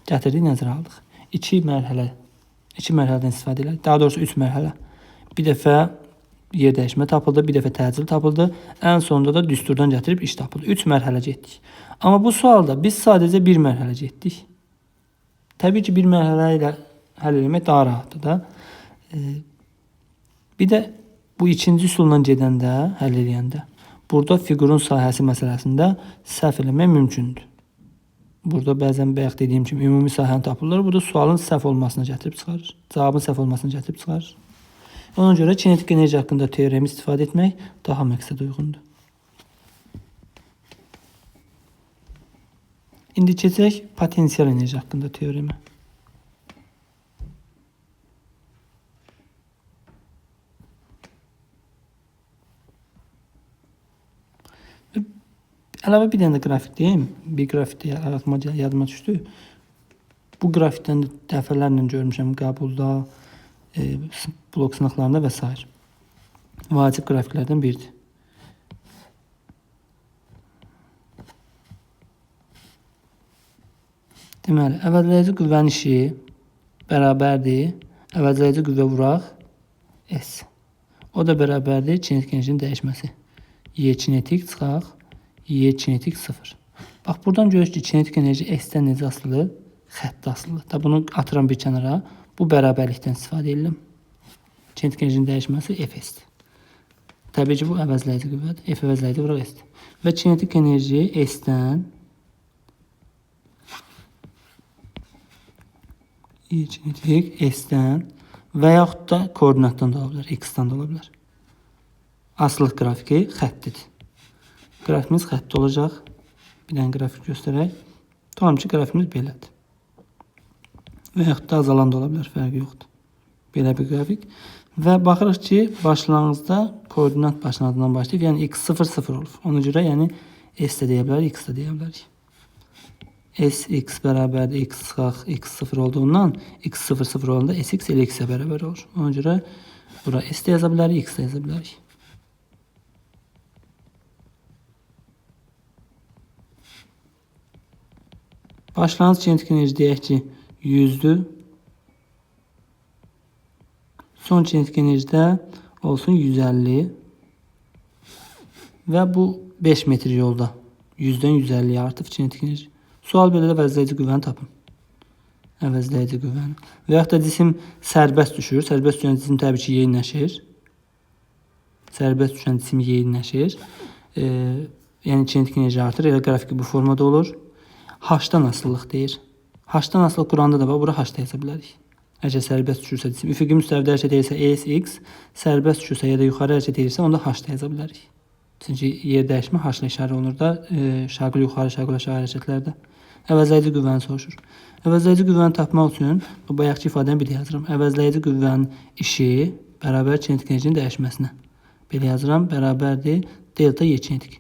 Gətirdik nəzərə aldıq. 2 mərhələdən istifadə edilir. Daha doğrusu 3 mərhələ. Bir dəfə yer dəyişmə tapıldı, bir dəfə təcil tapıldı. Ən sonunda da düsturdan gətirib iş tapıldı. 3 mərhələ getdik. Amma bu sualda biz sadəcə bir mərhələ getdik. Təbii ki, bir mərhələ ilə həll etmək daha rahatdır da. Bir də bu ikinci üsulla gedəndə, həll edəndə, burada fiqurun sahəsi məsələsində səhv eləmək mümkündür. Burada bəzən bayaq dediyim kimi ümumi sahəni tapırlar. Burada sualın səhv olmasına gətirib çıxarır. Cavabın səhv olmasına gətirib çıxarır. Ona görə kinetik enerji haqqında teoremi istifadə etmək daha məqsəd uyğundur. İndi keçək potensial enerji haqqında teoremi. Əlavə bir dənə də qrafik deyim. Bir qrafik də yadıma düşdü. Bu qrafikdən də dəfələrlə görmüşəm qəbulda, blok sınaqlarında və s. Vacib qrafiklərdən biridir. Deməli, əvəzləyici qüvvənin işi bərabərdir. Əvəzləyici qüvvə vuraq S. O da bərabərdir kinetik enerjinin dəyişməsi. Y kinetik çıxaq, Y kinetik 0. Bax, buradan görürüz ki, kinetik enerji S-dən necə asılıdır? Xəttdə asılıdır. Da bunu atıram bir kənara. Bu bərabərlikdən istifadə edirəm. Kinetik enerjinin dəyişməsi Fs-dir. Təbii ki, bu əvəzləyici qüvvədir. F əvəzləyici vuraq S-dir. Və kinetik enerji S-dən Y kinetik S-dən və yaxud da koordinatdan da ola bilər, X-dan da ola bilər. Asılıq qrafiki xəttidir. Qrafikimiz xətti olacaq. Bir dənə qrafik göstərək. Tamam ki, qrafikimiz belədir. Və yaxud da azalan da ola bilər, fərqi yoxdur. Belə bir qrafik. Və baxırıq ki, başlanğıcda koordinat başlanğıcından başlayıb, yəni X 0, 0 olur. Ona görə yəni S də deyə bilərik, X də deyə bilərik. Sx bərabərdir X çıxaq, X 0 olduğundan X 0, 0 olanda Sx elə X-ə bərabər olur. Ona görə bura S də yaza bilərik, X də yaza bilərik. Başlanğıc kinetik enerji deyək ki, 100-dür. Son kinetik enerjidə olsun 150. Və bu 5 metr yolda 100-dən 150-yə artıb kinetik enerji. Sual belə də əvəzləyici qüvvəni tapın. Əvəzləyici qüvvəni. Və yaxud da cisim sərbəst düşür. Sərbəst düşən cisim təbii ki, yeyinləşir. Sərbəst düşən cisim yeyinləşir. Yəni kinetik enerji artır. Elə qrafiki bu formada olur. H-dan asılılıq deyir. H-dan asılılıq quranda da bura H-da yaza bilərik. Əgər sərbəst düşürsə cisim, üfüqi müstəvidə hərəkət edirsə Sx, sərbəst düşürsə ya da yuxarı hərəkət edirsə, onda H-da yaza bilərik. Çünki yer dəyişmə H-la işarə olunur da şaqil yuxarı, şaqil aşağı hərəkətlərdə. Əvəzləyici qüvvəni soruşur. Əvəzləyici qüvvəni tapmaq üçün bu bayaqki ifadəni bir yazıram. Əvəzləyici qüvvənin işi bərabər kinetik enerjinin dəyişməsinə. Belə yazıram, bərabərdir delta Y kinetik.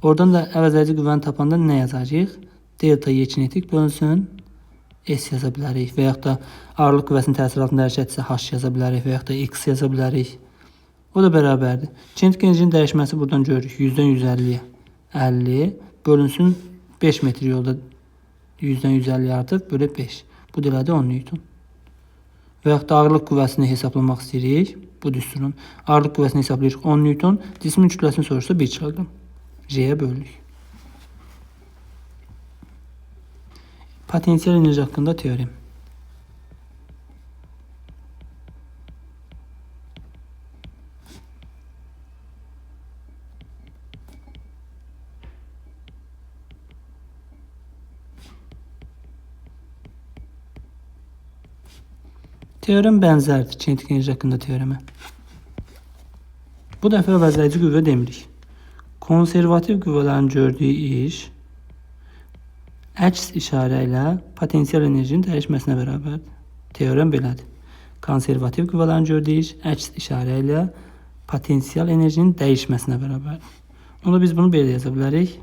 Oradan da əvəzləyici qüvvəni tapanda nə yazacağıq? Delta Y kinetik bölünsün S yaza bilərik və yaxud da ağırlıq qüvvəsinin təsiri altında hərəkətsə H yaza bilərik və yaxud da X yaza bilərik. O da bərabərdir. Kinetik enerjinin dəyişməsi buradan görürük. 100-dən 150-yə 50 bölünsün 5 metr yolda 100-dən 150 artıb, bölü 5. Bu deməli 10 Newton. Və yaxud da ağırlıq qüvvəsini hesablamaq istəyirik. Bu düsturun ağırlıq qüvvəsini hesablayırıq 10 Newton. Cismin kütləsini soruşsa 1 kiloqram. J-yə bölürük. Potensial enerji haqqında teorem. Teorem bənzərdir kinetik enerji haqqında teoremə. Bu dəfə əvəzləyici qüvvə demirik. Konservativ qüvvələrin gördüyü iş əks işarə ilə potensial enerjinin dəyişməsinə bərabərdir. Teorem belədir. Konservativ qüvvələrin gördüyü iş əks işarə ilə potensial enerjinin dəyişməsinə bərabərdir. Onda biz bunu belə yaza bilərik.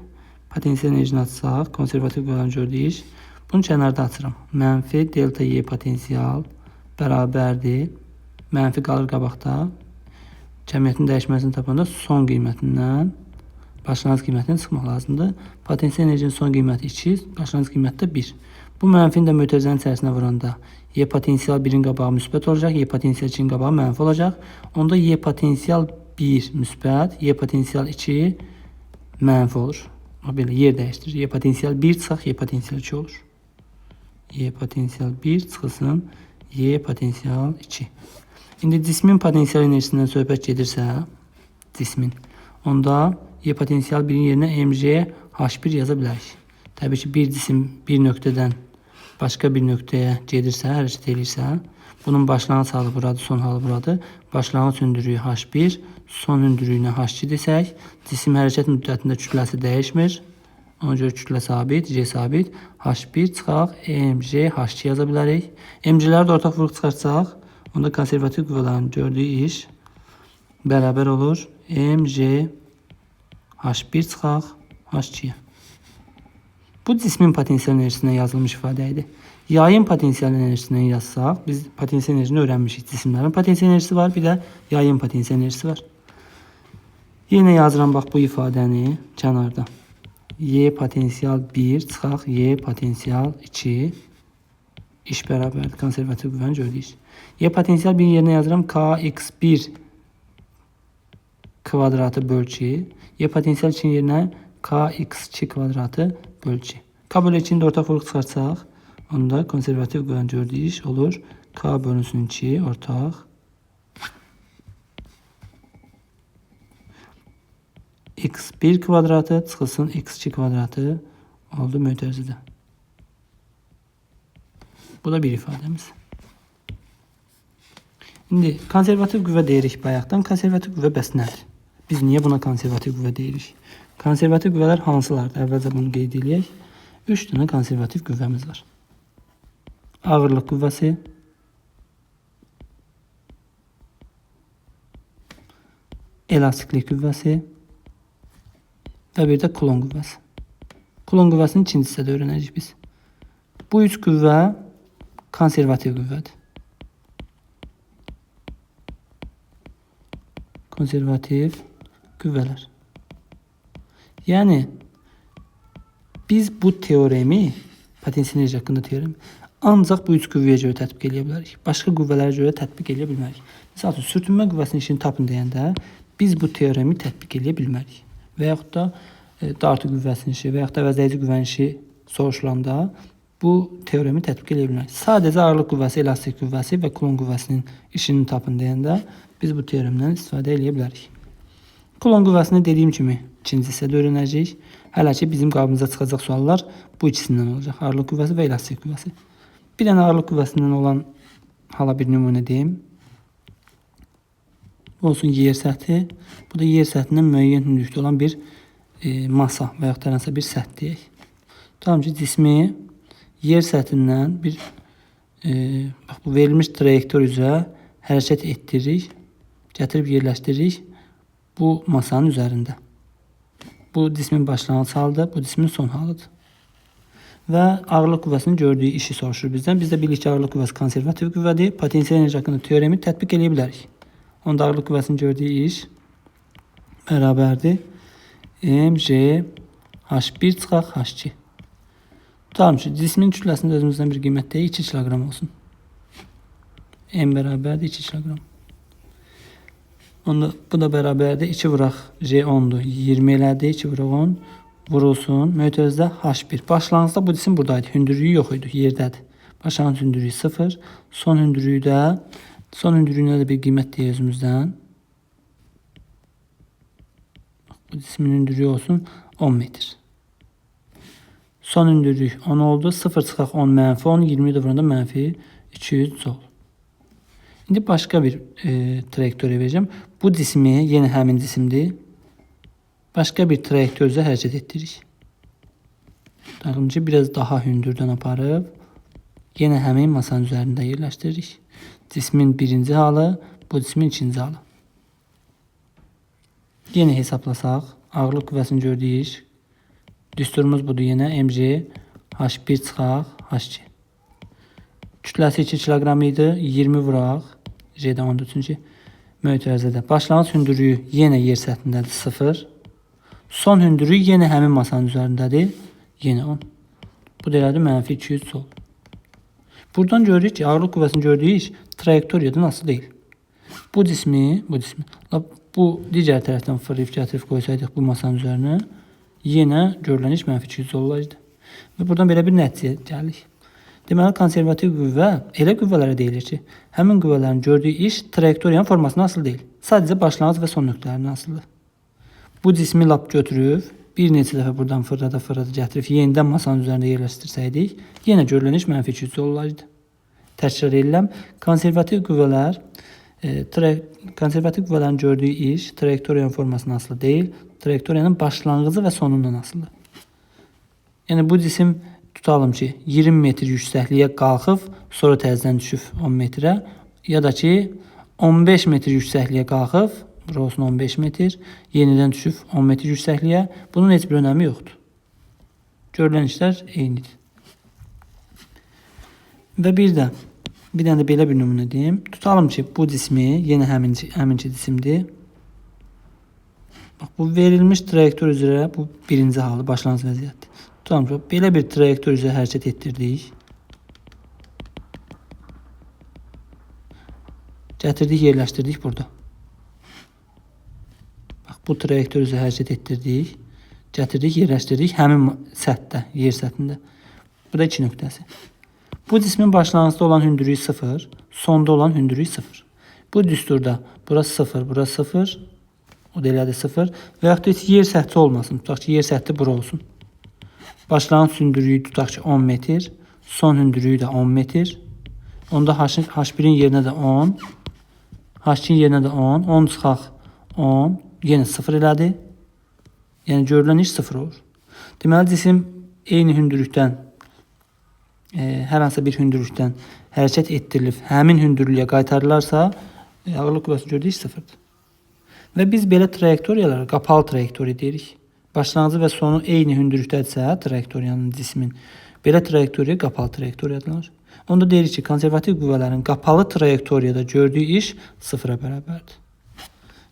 Potensial enerjini açsaq, konservativ qüvvələrin gördüyü iş. Bunu kənarda açıram. Mənfi delta Y potensial bərabərdir. Mənfi qalır qabaqda. Cəmiyyətin dəyişməsini tapanda son qiymətindən başlanğıc qiymətindən çıxmaq lazımdır. Potensial enerjinin son qiyməti 2, başlanğıc qiymətdə 1. Bu mənfini də mötərizənin içərisinə vuranda Y potensial 1-in qabağı müsbət olacaq, Y potensial 2-in qabağı mənfi olacaq. Onda Y potensial 1 müsbət, Y potensial 2 mənfi olur. Belə yer dəyişdirir. Y potensial 1 çıxaq, Y potensial 2 olur. Y potensial 1 çıxılsın, Y potensial 2. İndi cismin potensial enerjisindən söhbət gedirsə, cismin, onda Y potensial 1-in yerinə mg H1 yaza bilərik. Təbii ki, bir cisim bir nöqtədən başqa bir nöqtəyə gedirsə, hərəkət edirsə, bunun başlanğıc halı buradır, son halı buradır. Başlanğıc hündürlüyü H1, son hündürlüyünə H2 desək, cisim hərəkət müddətində kütləsi dəyişmir. Ona görə kütlə sabit, J sabit. H1 çıxaq, mg H2 yaza bilərik. Mg'ləri də ortaq vuruq çıxartsaq, onda konservativ qüvvələrin gördüyü iş bərabər olur. Mg H1 çıxaq, H2'yə. Bu cismin potensial enerjisindən yazılmış ifadə idi. Yayın potensial enerjisindən yazsaq, biz potensial enerjini öyrənmişik. Cisimlərin potensial enerjisi var, bir də yayın potensial enerjisi var. Yenə yazıram bax bu ifadəni kənarda. Y potensial 1 çıxaq Y potensial 2 iş bərabərdir. Konservativ qüvvəni gördük. Y potensial 1 yerinə yazıram kx1 kvadratı böl 2. Y potensial 2 yerinə kx2 kvadratı böl 2. K bölü 2'nin də ortaq foluq çıxarsaq, onda konservativ qüvvəni gördük olur. K bölünsün 2 ortaq. X1 kvadratı çıxılsın x2 kvadratı oldu mötərizədə. Bu da bir ifadəmiz. İndi konservativ qüvvə deyirik bayaqdan. Konservativ qüvvə bəs nədir? Biz niyə buna konservativ qüvvə deyirik? Konservativ qüvvələr hansılardır? Əvvəlcə bunu qeyd edək. 3 dənə konservativ qüvvəmiz var. Ağırlıq qüvvəsi, elastiklik qüvvəsi və bir də Coulomb qüvvəsi. Coulomb qüvvəsini ikinci hissədə öyrənəcəyik biz. Bu üç qüvvə konservativ qüvvədir. Konservativ qüvvələr. Yəni biz bu teoremi, potensial enerji haqqında teoremi ancaq bu üç qüvvəyə görə tətbiq edə bilərik. Başqa qüvvələrə görə tətbiq edə bilmərik. Məsəl üçün sürtünmə qüvvəsinin işini tapın deyəndə biz bu teoremi tətbiq edə bilmərik. Və yaxud da dartı qüvvəsinin işi və yaxud da əvəzləyici qüvvənin işi soruşulanda bu teoremi tətbiq edə bilmərik. Sadəcə ağırlıq qüvvəsi, elastik qüvvəsi və Coulomb qüvvəsinin işini tapın deyəndə biz bu teoremdən istifadə edə bilərik. Coulomb qüvvəsini dediyim kimi ikinci hissədə öyrənəcəyik. Hələ ki bizim qabımıza çıxacaq suallar bu ikisindən olacaq. Ağırlıq qüvvəsi və elastik qüvvəsi. Bir dənə ağırlıq qüvvəsindən olan hala bir nümunə deyim. Bu olsun yer səthi. Bu da yer səthindən müəyyən hündürlükdə olan bir masa və yaxud da nəsə bir səth deyək. Tamam ki cismi yer səthindən bir bu verilmiş trayektor üzrə hərəkət etdiririk. Gətirib yerləşdiririk bu masanın üzərində. Bu cismin başlanğıc halıdır, bu cismin son halıdır. Və ağırlıq qüvvəsinin gördüyü işi soruşur bizdən. Biz də bilirik ki, ağırlıq qüvvəsi konservativ qüvvədir. Potensial enerji haqqında teoremi tətbiq edə bilərik. Onda ağırlıq qüvvəsinin gördüyü iş bərabərdir. mg h1 çıxaq h2. Tutalım ki, cismin kütləsində özümüzdən bir qiymət deyək, 2 kilogram olsun. M bərabərdir 2 kilogram. Onda bu da bərabərdir 2 vuraq J 10'dur. 20 elədi, 2 vuraq 10 vurulsun. Mötərizədə H1. Başlanğıcda bu cisim buradaydı. Hündürlüyü yox idi, yerdədir. Başlanğıc hündürlüyü 0. Son hündürlüyünə də bir qiymət deyək özümüzdən. Bu cismin hündürlüyü olsun 10 metr. Son hündürlük 10 oldu. 0 çıxaq 10 mənfi 10. 20 də vuranda mənfi 200 joule. İndi başqa bir trayektoriya verəcəm. Bu cismi yenə həmin cisimdir. Başqa bir trayektor üzrə hərəkət etdiririk. Baxın ki, biraz daha hündürdən aparıb yenə həmin masanın üzərində yerləşdiririk. Cismin birinci halı, bu cismin ikinci halı. Yenə hesablasaq, ağırlıq qüvvəsini gördüyü iş. Düsturumuz budur yenə mg h1 çıxaq h2. Kütləsi 2 kilogram idi. 20 vuraq. J'də 10'dur çünki mötərizədə. Başlanğıc hündürlüyü yenə yer səthindədir 0. Son hündürlük yenə həmin masanın üzərindədir. Yenə 10. Bu da elədir mənfi 200 joule. Buradan görürük ki, ağırlıq qüvvəsini gördüyü iş trayektoriyadan asılı deyil. Bu cismi bu digər tərəfdən fırlayıb gətirib qoysaydıq bu masanın üzərinə yenə görülən iş mənfi 200 joule olardı. Və buradan belə bir nəticə gəlirik. Deməli, konservativ qüvvə elə qüvvələrə deyilir ki, həmin qüvvələrin gördüyü iş trayektoriyanın formasına asılı deyil. Sadəcə başlanğıc və son nöqtələrinə asılıdır. Bu cismi lap götürüb, bir neçə dəfə buradan fırlada gətirib, yenidən masanın üzərində yerləşdirsəydik, yenə görülən iş mənfi 200 joule olardı. Təkrar edirəm, konservativ qüvvələrin gördüyü iş trayektoriyanın formasına asılı deyil, trayektoriyanın başlanğıcı və sonundan asılıdır. Yəni bu cisim tutalım ki, 20 metr yüksəkliyə qalxıb, sonra təzədən düşüb 10 metrə, ya da ki, 15 metr yüksəkliyə qalxıb, bura olsun 15 metr. Yenidən düşüb 10 metr yüksəkliyə. Bunun heç bir önəmi yoxdur. Görülən işlər eynidir. Və bir dənə də belə bir nümunə deyim. Tutalım ki, bu cismi yenə həminki cisimdir. Bax, bu verilmiş trayektor üzrə bu birinci halı, başlanğıc vəziyyətdir. Tutalım ki, belə bir trayektor üzrə hərəkət etdirdik. Gətirdik, yerləşdirdik burada. Bax, bu trayektor üzrə hərəkət etdirdik. Gətirdik, yerləşdirdik həmin səthdə, yer səthində. Bu da 2 nöqtəsi. Bu cismin başlanğıcda olan hündürlüyü 0, sonda olan hündürlüyü 0. Bu düsturda bura 0, bura 0, o da elədir 0 və yaxud da heç yer səthi olmasın. Tutaq ki, yer səthi bura olsun. Başlanğıc hündürlüyü tutaq ki 10 metr, son hündürlüyü də 10 metr. Onda H1'in yerinə də 10, H2'in yerinə də 10, 10 çıxaq 10, yenə 0 elədi. Yəni görülən iş 0 olur. Deməli, cisim eyni hündürlükdən, hər hansısa bir hündürlükdən hərəkət etdirilib, həmin hündürlüyə qaytarılarsa, ağırlıq qüvvəsi gördüyü iş 0'dır. Və biz belə trayektoriyalara qapalı trayektoriya deyirik. Başlanğıcı və sonu eyni hündürlükdədirsə, trayektoriyanın, cismin, belə trayektoriya qapalı trayektoriya adlanır. Onda deyirik ki, konservativ qüvvələrin qapalı trayektoriyada gördüyü iş 0'a bərabərdir.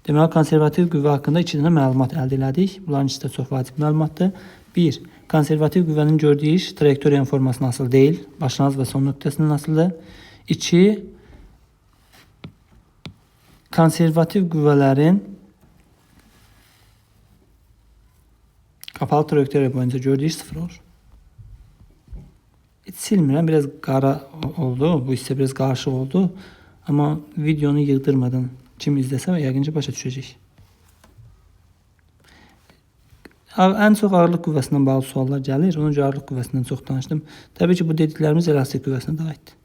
Deməli, konservativ qüvvə haqqında 2 dənə məlumat əldə elədik. Bunların ikisi də çox vacib məlumatdır. 1. Konservativ qüvvənin gördüyü iş trayektoriyanın formasına asılı deyil. Başlanğıc və son nöqtəsindən asılıdır. 2. Konservativ qüvvələrin qapalı trayektoriya boyunca gördüyü iş 0 olur. Heç silmirəm, biraz qara oldu. Bu hissə biraz qarışıq oldu. Amma videonu yığdırmadan kim izləsə yəqin ki, başa düşəcək. Ən çox ağırlıq qüvvəsindən bağlı suallar gəlir. Ona görə ağırlıq qüvvəsindən çox danışdım. Təbii ki, bu dediklərimiz elastik qüvvəsinə də aiddir.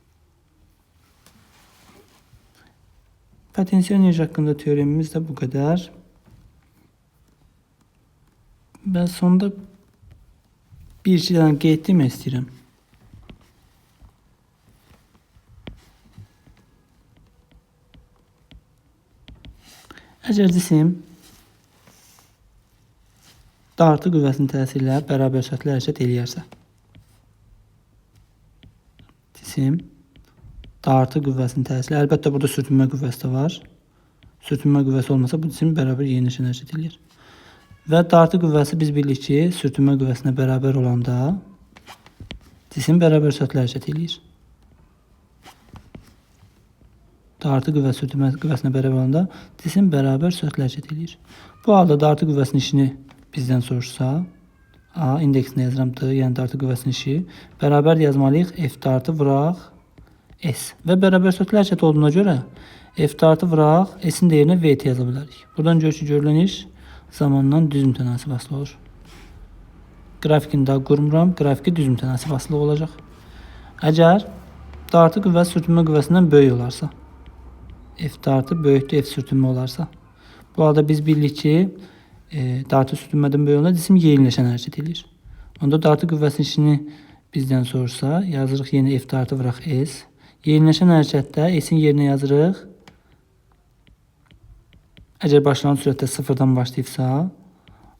Potensial enerji haqqında teoremimiz də bu qədər. Və sonda bir-iki dənə qeyd demək istəyirəm. Əgər cisim dartı qüvvəsinin təsiri ilə bərabər sürətlə hərəkət eləyərsə, cisim dartı qüvvəsinin təsiri, əlbəttə burada sürtünmə qüvvəsi də var. Sürtünmə qüvvəsi olmasa bu cisim bərabər yeniləşən hərəkət eləyir. Və dartı qüvvəsi biz bilirik ki, sürtünmə qüvvəsinə bərabər olanda cisim bərabər sürətlə hərəkət eləyir. Dartı qüvvəsi sürtünmə qüvvəsinə bərabər olanda cisim bərabər sürətlə hərəkət eləyir. Bu halda dartı qüvvəsinin işini bizdən soruşsa, A indeksini yazıram D, yəni dartı qüvvəsinin işi bərabər yazmalıyıq F dartı vuraq S. Və bərabər sürətlə hərəkət olduğuna görə F dartı vuraq S-in dəyərinə VT yaza bilərik. Buradan görülən iş zamandan düz mütənasib asılı olur. Qrafikini daha qurmuram, qrafiki düz mütənasib asılı olacaq. Əgər dartı qüvvəsi sürtünmə qüvvəsindən böyük olarsa, F dartı böyükdür F sürtünmə olarsa, bu halda biz bilirik ki, dartı sürtünmədən böyük olanda cisim yeniləşən hərəkət edir. Onda dartı qüvvəsinin işini bizdən sorsa, yazırıq yenə F dartı vuraq S. Yeniləşən hərəkətdə S-in yerinə yazırıq. Əgər başlanğıc sürətdə 0-dan başlayıbsa,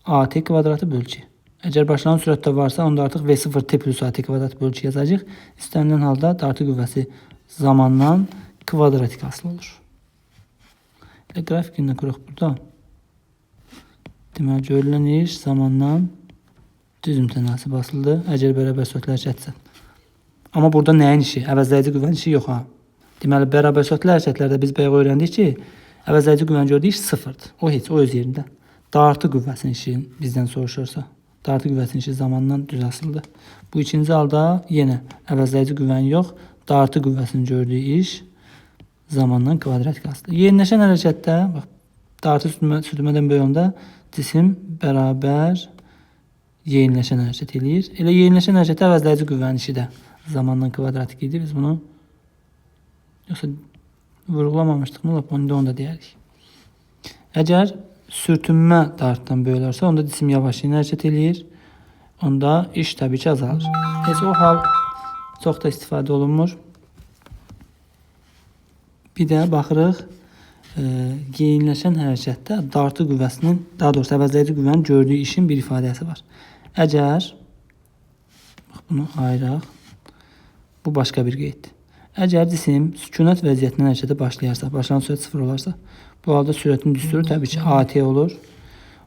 AT kvadratı bölü 2. Əgər başlanğıc sürətdə varsa, onda artıq V0 T plus AT kvadratı bölü 2 yazacağıq. İstənilən halda dartı qüvvəsi zamandan kvadratik asılı olur. Qrafikindən quraq burada. Deməli, görülən iş zamandan düz mütənasib asılıdır. Əgər bərabər sürətlə hərəkətsə. Amma burada nəyin işi? Əvəzləyici qüvvənin işi yox ha. Deməli, bərabər sürətlə hərəkətlərdə biz bayaq öyrəndik ki, əvəzləyici qüvvənin gördüyü iş 0'dır. O heç, o öz yerində. Dartı qüvvəsinin işi bizdən soruşursa, dartı qüvvəsinin işi zamandan düz asılıdır. Bu ikinci halda yenə əvəzləyici qüvvənin yox, dartı qüvvəsinin gördüyü iş zamandan kvadratik asılıdır. Yeniləşən hərəkətdə, bax, dartı sürtünmədən böyük olanda cisim bərabər yeniləşən hərəkət eləyir. Elə yeniləşən hərəkətdə əvəzləyici qüvvənin işi də zamandan kvadratik idi. Biz bunu yoxsa vurğulamamışdıq mı? Onu da deyərik. Əgər sürtünmə dartdan böyük olarsa, onda cisim yavaşlayın hərəkət eləyir. Onda iş təbii ki azalır. Heç o hal çox da istifadə olunmur. Bir də baxırıq Yeyinləşən hərəkətdə dartı qüvvəsinin, daha doğrusu əvəzləyici qüvvənin gördüyü işin bir ifadəsi var. Əgər bunu ayıraq, bu başqa bir qeyddir. Əgər cisim sükunət vəziyyətindən hərəkətə başlayarsa, başlanğıc sürət 0 olarsa, bu halda sürətin düsturu təbii ki AT olur.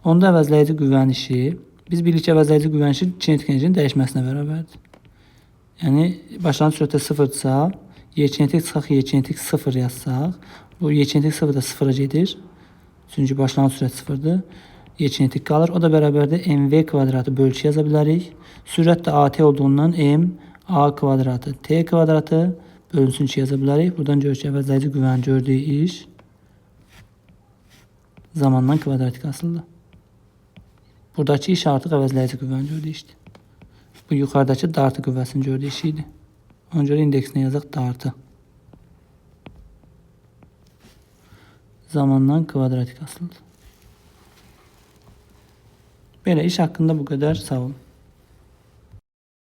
Onda əvəzləyici qüvvənin işi, biz bilirik ki, əvəzləyici qüvvənin işi kinetik enerjinin dəyişməsinə bərabərdir. Yəni başlanğıc sürətdə 0-dırsa, y-kinetik çıxaq, y-kinetik 0 yazsaq, bu y-kinetik 0 da 0-a gedir. Çünki başlanğıc sürət 0-dır. Y-kinetik qalır. O da bərabərdir mv kvadratı bölü 2 yaza bilərik. Sürət də AT olduğundan m a kvadratı t kvadratı bölünsün 2 yaza bilərik. Buradan görürük ki, əvəzləyici qüvvənin gördüyü iş zamandan kvadratik asılıdır. Buradakı iş artıq əvəzləyici qüvvənin gördüyü işdir. Bu yuxarıdakı dartı qüvvəsinin gördüyü işi idi. Ona görə indeksinə yazaq dartı. Zamandan kvadratik asılıdır. Belə iş haqqında bu qədər. Sağ olun.